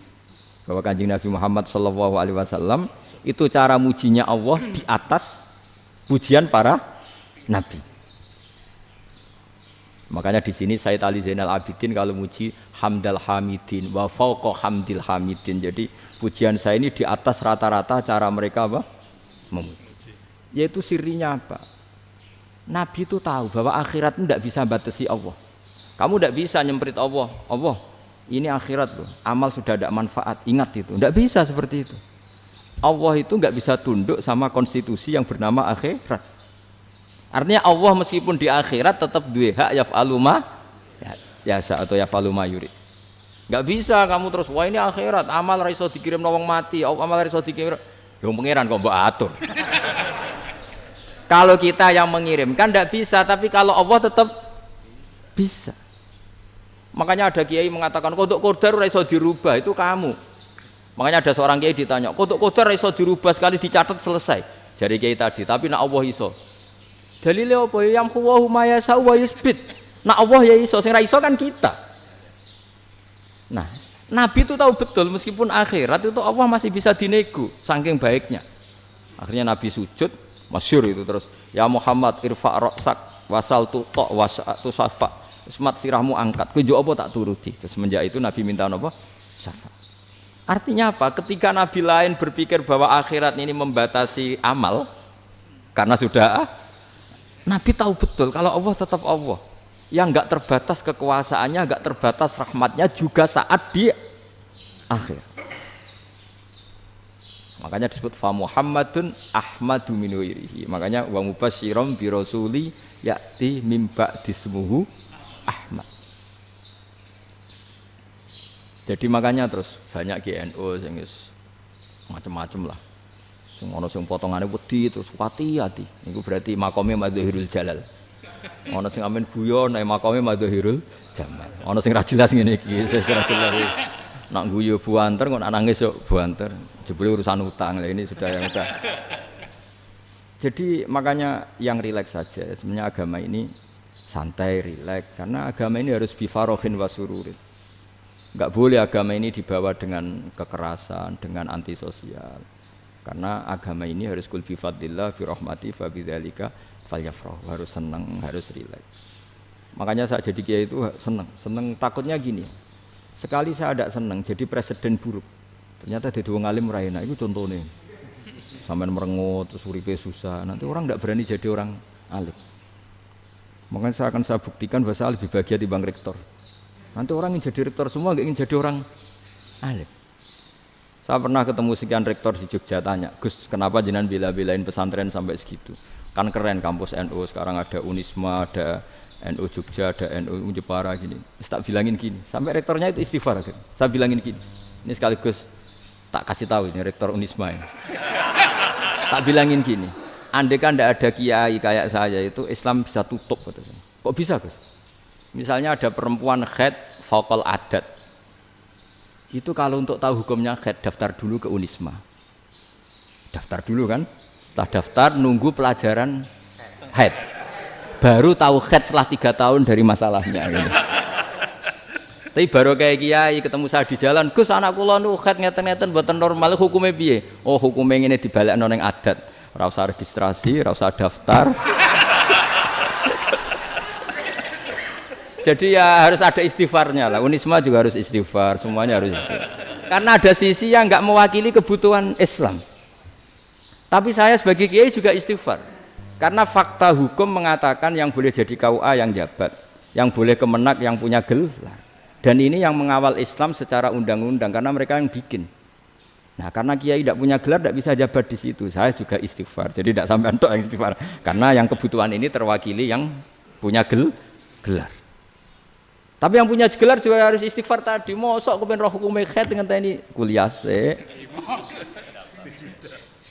Bahwa Kanjeng Nabi Muhammad sallallahu alaihi wasallam itu cara mujinya Allah di atas pujian para nabi. Makanya di sini Sayyid Ali Zainal Abidin kalau muji hamdal hamidin wa fauqa hamdil hamidin. Jadi pujian saya ini di atas rata-rata cara mereka apa? Memuji. Yaitu sirinya apa? Nabi itu tahu bahwa akhirat itu tidak bisa batasi Allah. Kamu tidak bisa nyemprit Allah. Allah, ini akhirat loh. Amal sudah tidak manfaat. Ingat itu. Tidak bisa seperti itu. Allah itu nggak bisa tunduk sama konstitusi yang bernama akhirat. Artinya Allah meskipun di akhirat tetap duwe hak yaf'alu ma yasa atau yaf'alu ma yurid. Enggak bisa kamu terus wah ini akhirat, amal ra iso dikirim wong mati, amal ra iso dikirim. Lho pangeran kok mbok atur. Kalau kita yang mengirimkan enggak bisa, tapi kalau Allah tetap bisa. Makanya ada kiai mengatakan kodok qadar ra iso dirubah, itu kamu. Makanya ada seorang kiai ditanya, kodok qadar ra iso dirubah sekali dicatat selesai. Jari kiai tadi, tapi nak Allah iso. Dalile apa ya yamhu ma yasau wa yusbit. Nah Allah ya iso, sing ra iso kan kita. Nah, Nabi itu tahu betul meskipun akhirat itu Allah masih bisa dinego saking baiknya. Akhirnya Nabi sujud, masyhur itu terus, ya Muhammad irfa' ra'sak wasal tuqa wasatu safa. Semat sirahmu angkat. Kowe njuk apa tak turuti. Terus semenjak itu Nabi minta apa? Syafa'. Artinya apa? Ketika Nabi lain berpikir bahwa akhirat ini membatasi amal karena sudah Nabi tahu betul kalau Allah tetap Allah yang enggak terbatas kekuasaannya, enggak terbatas rahmatnya juga saat di akhir. Makanya disebut fa Muhammadun Ahmadu min ghairihi. Makanya wa mubasysyiran bi rasuli ya'ti mim ba'dismuhu Ahmad. Jadi makanya terus banyak GNU sing macam-macam lah. Sing ana sing potongane wedi terus hati-hati. Niku berarti makome Madhahirul Jalal. Ana sing amen guyon nek makome Madhahirul Jamal. Ana sing ra jelas ngene iki, sing ra jelas. Nak guyu buanter kok nak nangis yo buanter. Jebule urusan utang. Lah ini sudah yang udah. Jadi makanya yang rileks saja. Sebenarnya agama ini santai, rileks karena agama ini harus bifarohin wasururin. Enggak boleh agama ini dibawa dengan kekerasan, dengan antisosial. Karena agama ini harus kul bi fadlillah bi rahmati fa bidzalika falyafrahu, harus senang, harus rileks. Makanya saya jadi kiai itu senang takutnya gini. Sekali saya tidak senang jadi presiden buruk. Ternyata jadi wong alim ra enak, itu contohnya. Sampean merengut terus uripe susah, nanti orang tidak berani jadi orang alim. Makanya saya buktikan bahwa saya lebih bahagia dibanding rektor. Nanti orang ingin jadi rektor semua, nggak ingin jadi orang alim. Saya pernah ketemu sekian rektor di Jogja, tanya, Gus, kenapa jenengan bela-belain pesantren sampai segitu? Kan keren kampus NU, sekarang ada Unisma, ada NU Jogja, ada NU Jepara gini. Tak bilangin gini, sampai rektornya itu istighfar. Saya bilangin gini, ini sekaligus tak kasih tahu ini rektor Unisma ini. Tak bilangin gini, andai kan tidak ada kiai kayak saya itu Islam bisa tutup. Kok bisa Gus? Misalnya ada perempuan haid faqal adat. Itu kalau untuk tahu hukumnya haid daftar dulu ke Unisma. Daftar dulu kan? Setelah daftar nunggu pelajaran haid. Baru tahu haid setelah 3 tahun dari masalahnya gitu. Tapi baru kayak kiai ketemu saya di jalan, Gus anak kula nu haid ngeten-ngeten mboten normal hukumnya piye? Oh hukumnya ngene dibalekno ning adat. Ora usah registrasi, ora usah daftar. Jadi ya harus ada istighfarnya lah. Unisma juga harus istighfar, semuanya harus istighfar. Karena ada sisi yang nggak mewakili kebutuhan Islam. Tapi saya sebagai kiai juga istighfar. Karena fakta hukum mengatakan yang boleh jadi KUA yang jabat, yang boleh kemenak yang punya gelar. Dan ini yang mengawal Islam secara undang-undang karena mereka yang bikin. Nah karena kiai tidak punya gelar tidak bisa jabat di situ. Saya juga istighfar. Jadi tidak sampai entok yang istighfar. Karena yang kebutuhan ini terwakili yang punya gelar. Tapi yang punya gelar juga harus istighfar tadi. Mosok kepen roh hukum haid ngenteni kuliah se.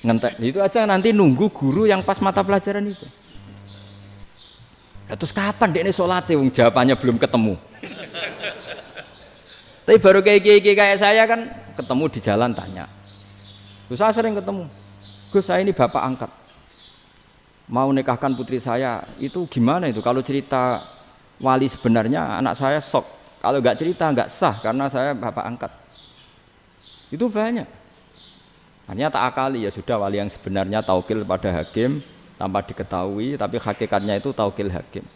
Ngentek itu aja nanti nunggu guru yang pas mata pelajaran itu. Terus kapan dekne salate wong jawabannya belum ketemu. Tapi baru kayak saya kan ketemu di jalan tanya. Gus saya sering ketemu. Gus saya ini bapak angkat. Mau nikahkan putri saya, itu gimana itu kalau cerita wali sebenarnya anak saya sok, kalau nggak cerita nggak sah karena saya bapak angkat. Itu banyak. Hanya tak akali ya sudah wali yang sebenarnya taukil pada hakim tanpa diketahui, tapi hakikatnya itu taukil hakim.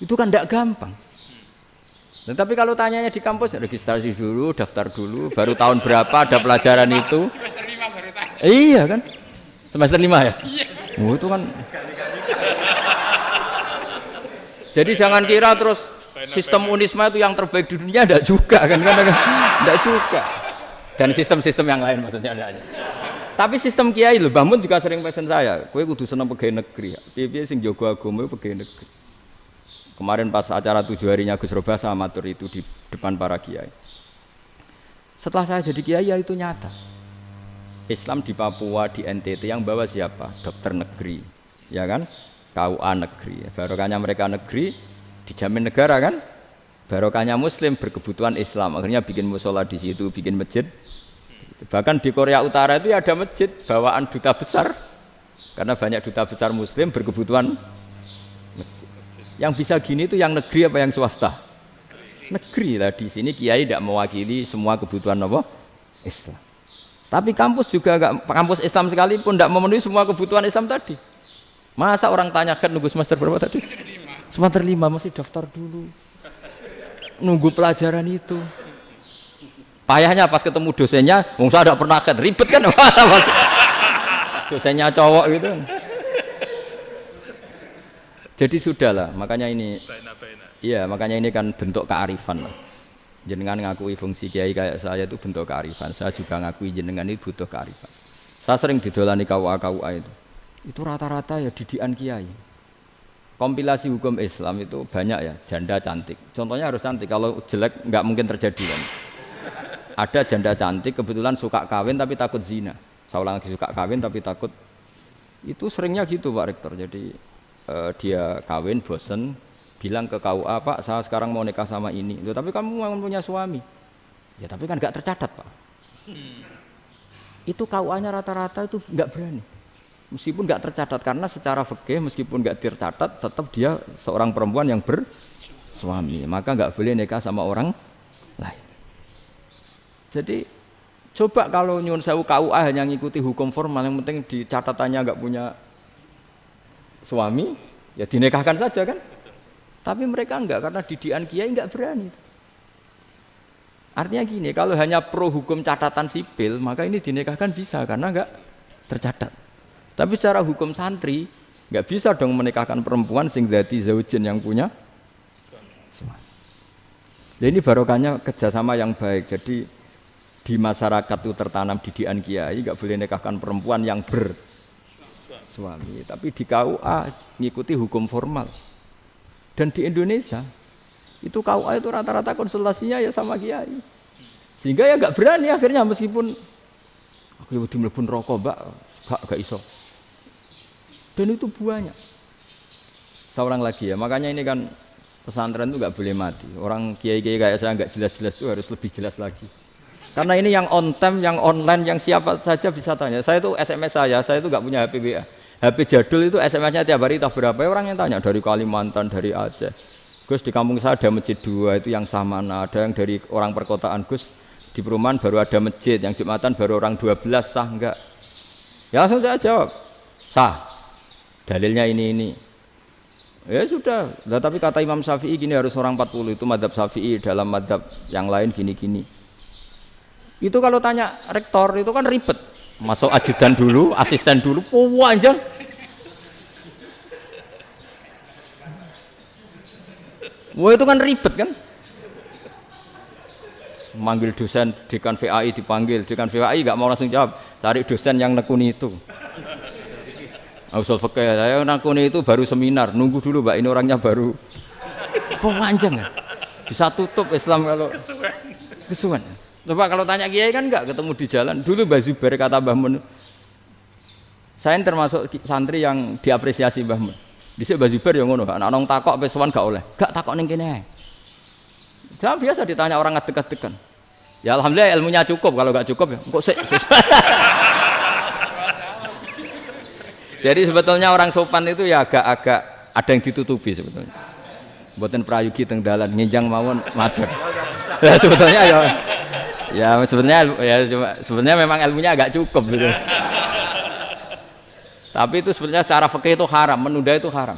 Itu kan tidak gampang. Nah, tapi kalau tanyanya di kampus, registrasi dulu, daftar dulu, baru tahun berapa ada pelajaran itu. Semester 5 baru tanya. Iya kan? Semester 5 ya? Iya. Oh, itu kan. Jadi jangan kira terus sistem Unisma itu yang terbaik di dunia, enggak juga kan? Enggak juga. Dan sistem-sistem yang lain maksudnya ada. Tapi sistem kiai lho, Mbah Mun juga sering pesen saya, kowe kudu seneng pegawai negeri. Piye-piye sing jaga agama pegawai negeri. Kemarin pas acara 7 harinya Gus Roba saya matur itu di depan para kiai. Setelah saya jadi kiai ya itu nyata. Islam di Papua, di NTT yang bawa siapa? Dokter negeri, ya kan? KUA negeri. Barokahnya mereka negeri dijamin negara kan? Barokahnya Muslim berkebutuhan Islam. Akhirnya bikin musola di situ, bikin masjid. Bahkan di Korea Utara itu ya ada masjid bawaan duta besar. Karena banyak duta besar Muslim berkebutuhan masjid. Yang bisa gini itu yang negeri apa yang swasta? Negeri lah. Di sini kiai tidak mewakili semua kebutuhan apa? Islam. Tapi kampus juga enggak, kampus Islam sekalipun tidak memenuhi semua kebutuhan Islam tadi. Masa orang tanya kan nunggu semester berapa tadi? Semester 5 masih daftar dulu. Nunggu pelajaran itu. Payahnya pas ketemu dosennya, wong saya tidak pernah ribet kan? Pas dosennya cowok gitu. Jadi sudahlah, makanya ini, iya makanya ini kan bentuk kearifan lah. Jenengan ngakui fungsi kiai kayak saya itu bentuk kearifan. Saya juga ngakui jenengan itu butuh kearifan. Saya sering didolani KUA itu rata-rata ya didikan kiai. Kompilasi hukum Islam itu banyak ya, janda cantik. Contohnya harus cantik, kalau jelek nggak mungkin terjadi kan. Ada janda cantik kebetulan suka kawin tapi takut zina. Saya ulang lagi, suka kawin tapi takut. Itu seringnya gitu Pak Rektor. Jadi dia kawin bosen bilang ke KUA, Pak saya sekarang mau nikah sama ini. Loh, tapi kamu mau punya suami. Ya tapi kan nggak tercatat Pak. Itu KUA-nya rata-rata itu nggak berani. Meskipun nggak tercatat karena secara fikih meskipun nggak tercatat tetap dia seorang perempuan yang bersuami. Maka nggak boleh nikah sama orang lain. Jadi coba kalau nyun sewu KUA hanya ngikuti hukum formal, yang penting di catatannya nggak punya suami, ya dinikahkan saja kan. Tapi mereka enggak, karena didikan kiai enggak berani. Artinya gini, kalau hanya pro hukum catatan sipil, maka ini dinikahkan bisa karena enggak tercatat. Tapi secara hukum santri enggak bisa dong menikahkan perempuan sing dadi zaujin yang punya suami. Jadi ini barokahnya kerjasama yang baik. Jadi di masyarakat itu tertanam didikan kiai, enggak boleh nikahkan perempuan yang bersuami. Tapi di KUA ngikuti hukum formal. Dan di Indonesia itu KUA itu rata-rata konsultasinya ya sama kiai, sehingga ya nggak berani akhirnya meskipun aku udah mlebu rokok mbak gak iso. Dan itu banyak. Saya ulang lagi ya, makanya ini kan pesantren itu nggak boleh mati. Orang kiai-kiai kayak saya nggak jelas-jelas itu harus lebih jelas lagi. Karena ini yang on time, yang online, yang siapa saja bisa tanya. Saya itu SMS saya itu nggak punya HP WA. HP jadul itu SMS-nya tiap hari tak berapa, orang yang tanya dari Kalimantan, dari Aceh. Gus di kampung saya ada masjid 2 itu yang Samana, ada yang dari orang perkotaan, Gus di perumahan baru ada masjid, yang Jumatan baru orang 12, sah enggak? Ya langsung saya jawab, sah. Dalilnya ini. Ya sudah, nah, tapi kata Imam Syafi'i gini harus orang 40, itu madzhab Syafi'i, dalam madzhab yang lain gini-gini. Itu kalau tanya rektor itu kan ribet. Masuk ajudan dulu, asisten dulu, panjang. Wah itu kan ribet kan? Manggil dosen, dekan VAI dipanggil, dekan VAI nggak mau langsung jawab, cari dosen yang nekuni itu. Usul fikih, saya nekuni itu baru seminar, nunggu dulu mbak, ini orangnya baru. Panjang kan? Bisa tutup Islam kalau kesuwen. Coba kalau tanya kiai kan enggak ketemu di jalan. Dulu Mbah Zubair kata Mbah Mun, saya termasuk santri yang diapresiasi Mbah Mun. Dhisik Mbah Zubair yang ngono, anak nong takok pesuan gak oleh. Gak takok ning kene ae. Jangan biasa ditanya orang ngadeg-adegan. Ya alhamdulillah ilmunya cukup, kalau gak cukup ya kok sik. Jadi sebetulnya orang sopan itu ya agak-agak ada yang ditutupi sebetulnya. Mboten prayogi teng dalan nginjang mawon matur. Ya sebetulnya ya sebenarnya memang ilmunya agak cukup gitu. Tapi itu sebenarnya secara fikih itu haram, menunda itu haram.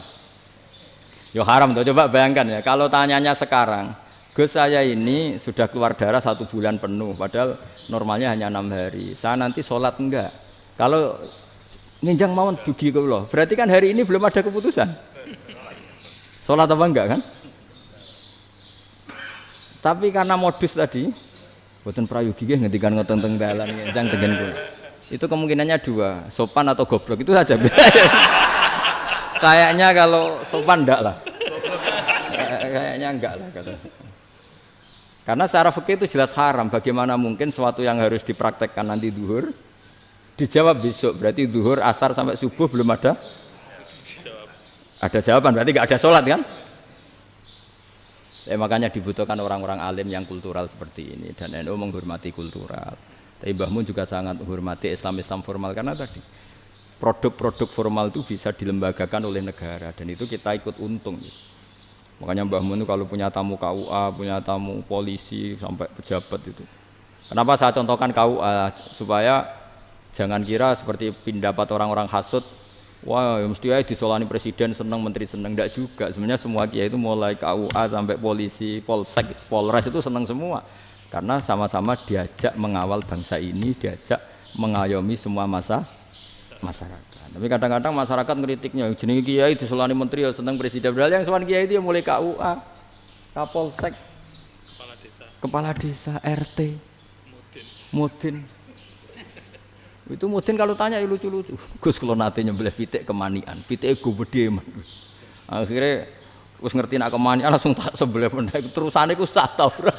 Yo haram tuh, coba bayangkan ya, kalau tanyanya sekarang, Gus saya ini sudah keluar darah 1 bulan penuh, padahal normalnya hanya 6 hari. Saya nanti sholat enggak? Kalau nginjang mawon dugi kula, berarti kan hari ini belum ada keputusan. Sholat apa enggak kan? Tapi karena modus tadi, boten prayogi nggih ngendikan ngoten teng dalan nginjang tengen kula. Itu kemungkinannya 2, sopan atau goblok itu saja. Kayaknya kalau sopan enggak lah. Kayaknya enggak lah kata. Karena secara fikih itu jelas haram. Bagaimana mungkin sesuatu yang harus dipraktekkan nanti duhur dijawab besok, berarti duhur, asar sampai subuh belum ada jawaban, berarti enggak ada sholat kan? Ya, makanya dibutuhkan orang-orang alim yang kultural seperti ini, dan NU menghormati kultural. Tapi Mbah Mun juga sangat menghormati Islam formal karena tadi produk-produk formal itu bisa dilembagakan oleh negara dan itu kita ikut untung. Makanya Mbah Mun itu kalau punya tamu KUA, punya tamu polisi sampai pejabat itu. Kenapa saya contohkan KUA? Supaya jangan kira seperti pendapat orang-orang hasud, wah ya mesti aja disolani presiden seneng, menteri seneng. Enggak juga. Sebenarnya semua kiai itu mulai KUA sampai polisi, polsek, polres itu seneng semua. Karena sama-sama diajak mengawal bangsa ini, diajak mengayomi semua masyarakat. Tapi kadang-kadang masyarakat ngeritiknya, jenenge kiai disolani menteri ya seneng presiden. Padahal yang sowan kiai itu ya mulai KUA, Kapolsek, kepala desa, RT, Mudin. Itu Mudin kalau tanya ya lucu-lucu. Gus kalau nate nyembelih pitik kemanian, pitike gede man. Akhirnya wis ngerti nak kemanian langsung tak sebelah meneh. Terusane ku sah ta ora.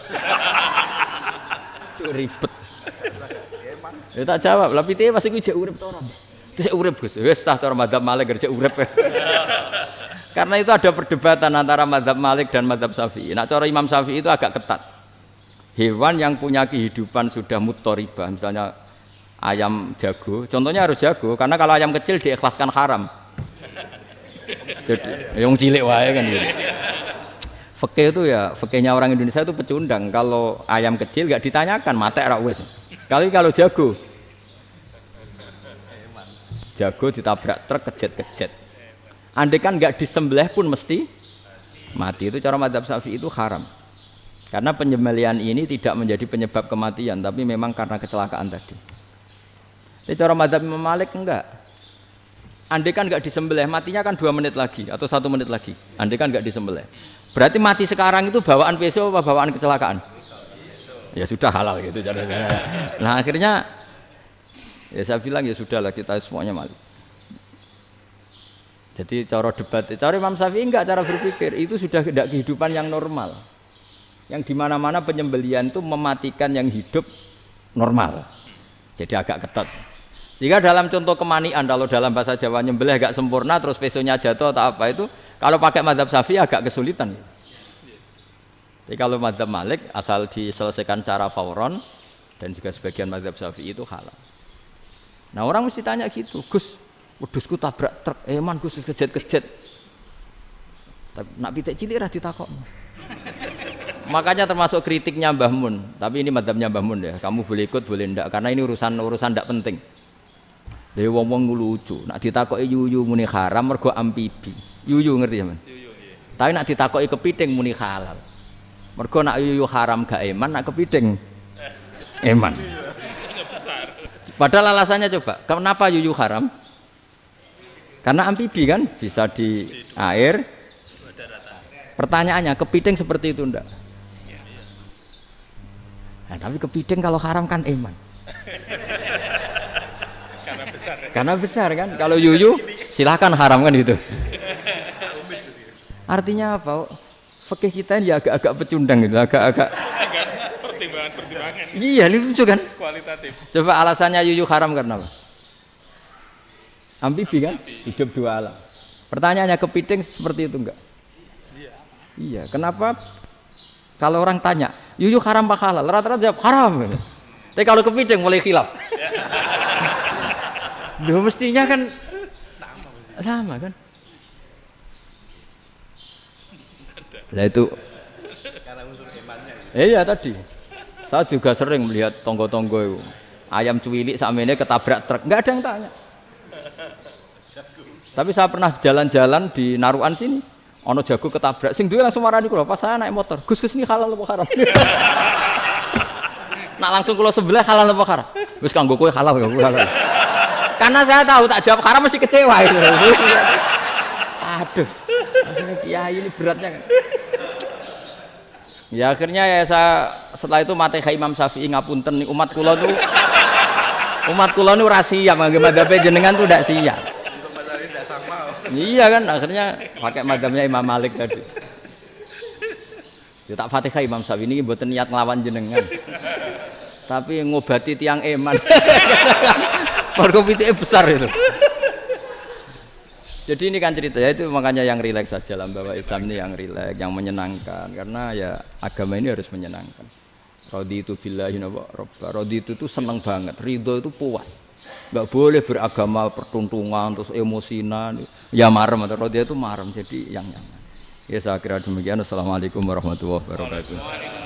Ribet. Ya tak jawab, lah pitike masih ku jek urip ta ora? Terus urip Gus. Wis sah cara mazhab Malik kerja urip. Karena itu ada perdebatan antara mazhab Malik dan mazhab Syafi'i. Nah, cara Imam Syafi'i itu agak ketat. Hewan yang punya kehidupan sudah mutharibah, misalnya ayam jago, contohnya harus jago, karena kalau ayam kecil diikhlaskan haram. Jadi yang cilik wae kan gitu. Fikih itu ya, fikihnya orang Indonesia itu pecundang. Kalau ayam kecil nggak ditanyakan, matek ra wis. Kalau jago ditabrak truk kejet. Andai kan nggak disembelih pun mesti mati. Itu cara mazhab Syafi'i itu haram. Karena penyembelihan ini tidak menjadi penyebab kematian, tapi memang karena kecelakaan tadi. Tapi cara mazhab Imam Malik enggak. Andai kan nggak disembelih, matinya kan 2 menit lagi atau 1 menit lagi. Andai kan nggak disembelih. Berarti mati sekarang itu bawaan peso apa bawaan kecelakaan? Ya sudah halal gitu. Nah akhirnya ya saya bilang ya sudahlah kita semuanya malu. Jadi cara debat, cara Imam Syafi'i enggak, cara berpikir itu sudah tidak kehidupan yang normal. Yang dimana-mana penyembelihan itu mematikan yang hidup normal. Jadi agak ketat. Sehingga dalam contoh kemanian, kalau dalam bahasa Jawa nyembelih agak sempurna terus pesonya jatuh atau apa itu, kalau pakai mazhab Syafi'i agak kesulitan. Jadi kalau mazhab Malik asal diselesaikan secara fauron dan juga sebagian mazhab Syafi'i itu halal. Nah orang mesti tanya gitu, Gus, wedhusku tabrak truk, man Gus kejet. Tapi nak pitik cilik ra ditakokno. Makanya termasuk kritiknya Mbah Mun, tapi ini mazhabnya Mbah Mun ya. Kamu boleh ikut boleh ndak karena ini urusan ndak penting. Dewe wong-wong lucu, nak ditakoki yuyu muni haram mergo amfibi. Yuyu ngerti ya, Man? Yuyu nggih. Tapi nak ditakoki kepiting muni halal. Mergo nak yuyu haram gak eman, nak kepiting eman. Padahal alasannya coba, kenapa yuyu haram? Karena amfibi kan, bisa di air. Pertanyaannya, kepiting seperti itu enggak? Nah, tapi kepiting kalau haram kan eman. Karena besar kan, kalau yuyu silahkan haram kan gitu. Artinya apa? Fikih kita ya agak-agak pecundang gitu, agak-agak pertimbangan. Iya, lucu kan? Kualitatif. Coba alasannya yuyu haram karena apa? Amfibi kan, hidup 2 alam. Pertanyaannya kepiting seperti itu enggak? Iya. Kenapa? Kalau orang tanya, yuyu haram apa halal? Rata-rata jawab haram. Tapi kalau kepiting mulai khilaf. Loh mestinya kan sama kan? Nah itu karena unsur imannya. Iya tadi. Saya juga sering melihat tonggo-tonggo itu. Ayam cuwilik sakmene ketabrak truk, enggak ada yang tanya. Tapi saya pernah jalan-jalan di Naruan sini. Ono jago ketabrak, sing duwe langsung marani kula pas saya naik motor. Gus ini halal apa haram? Nak langsung kula sebelah halal apa haram? Wis kanggo kowe halal ya halal. Karena saya tahu tak jawab haram mesti kecewa itu. Aduh. Akhirnya kiai ini beratnya kan. Ya akhirnya ya saya setelah itu Fatihah Imam Syafi'i ngapunten nih umat kula nu ora siap mangke madzhabe jenengan tuh ndak siap. Iya kan akhirnya pakai madzhabnya Imam Malik tadi. Ya tak Fatihah Imam Syafi'i ini mboten niat nglawan jenengan. Tapi ngobati tiang eman. Mergo pitike besar itu. Jadi ini kan cerita ya itu makanya yang rileks saja lah bahwa Islam ini yang rileks, yang menyenangkan karena ya agama ini harus menyenangkan. Raditu billahi robba. Raditu itu seneng banget, ridho itu puas. Enggak boleh beragama pertuntungan terus emosinan. Ya marem atau raditu itu marem jadi yang nyaman. Ya saya kira demikian. Assalamualaikum warahmatullahi wabarakatuh.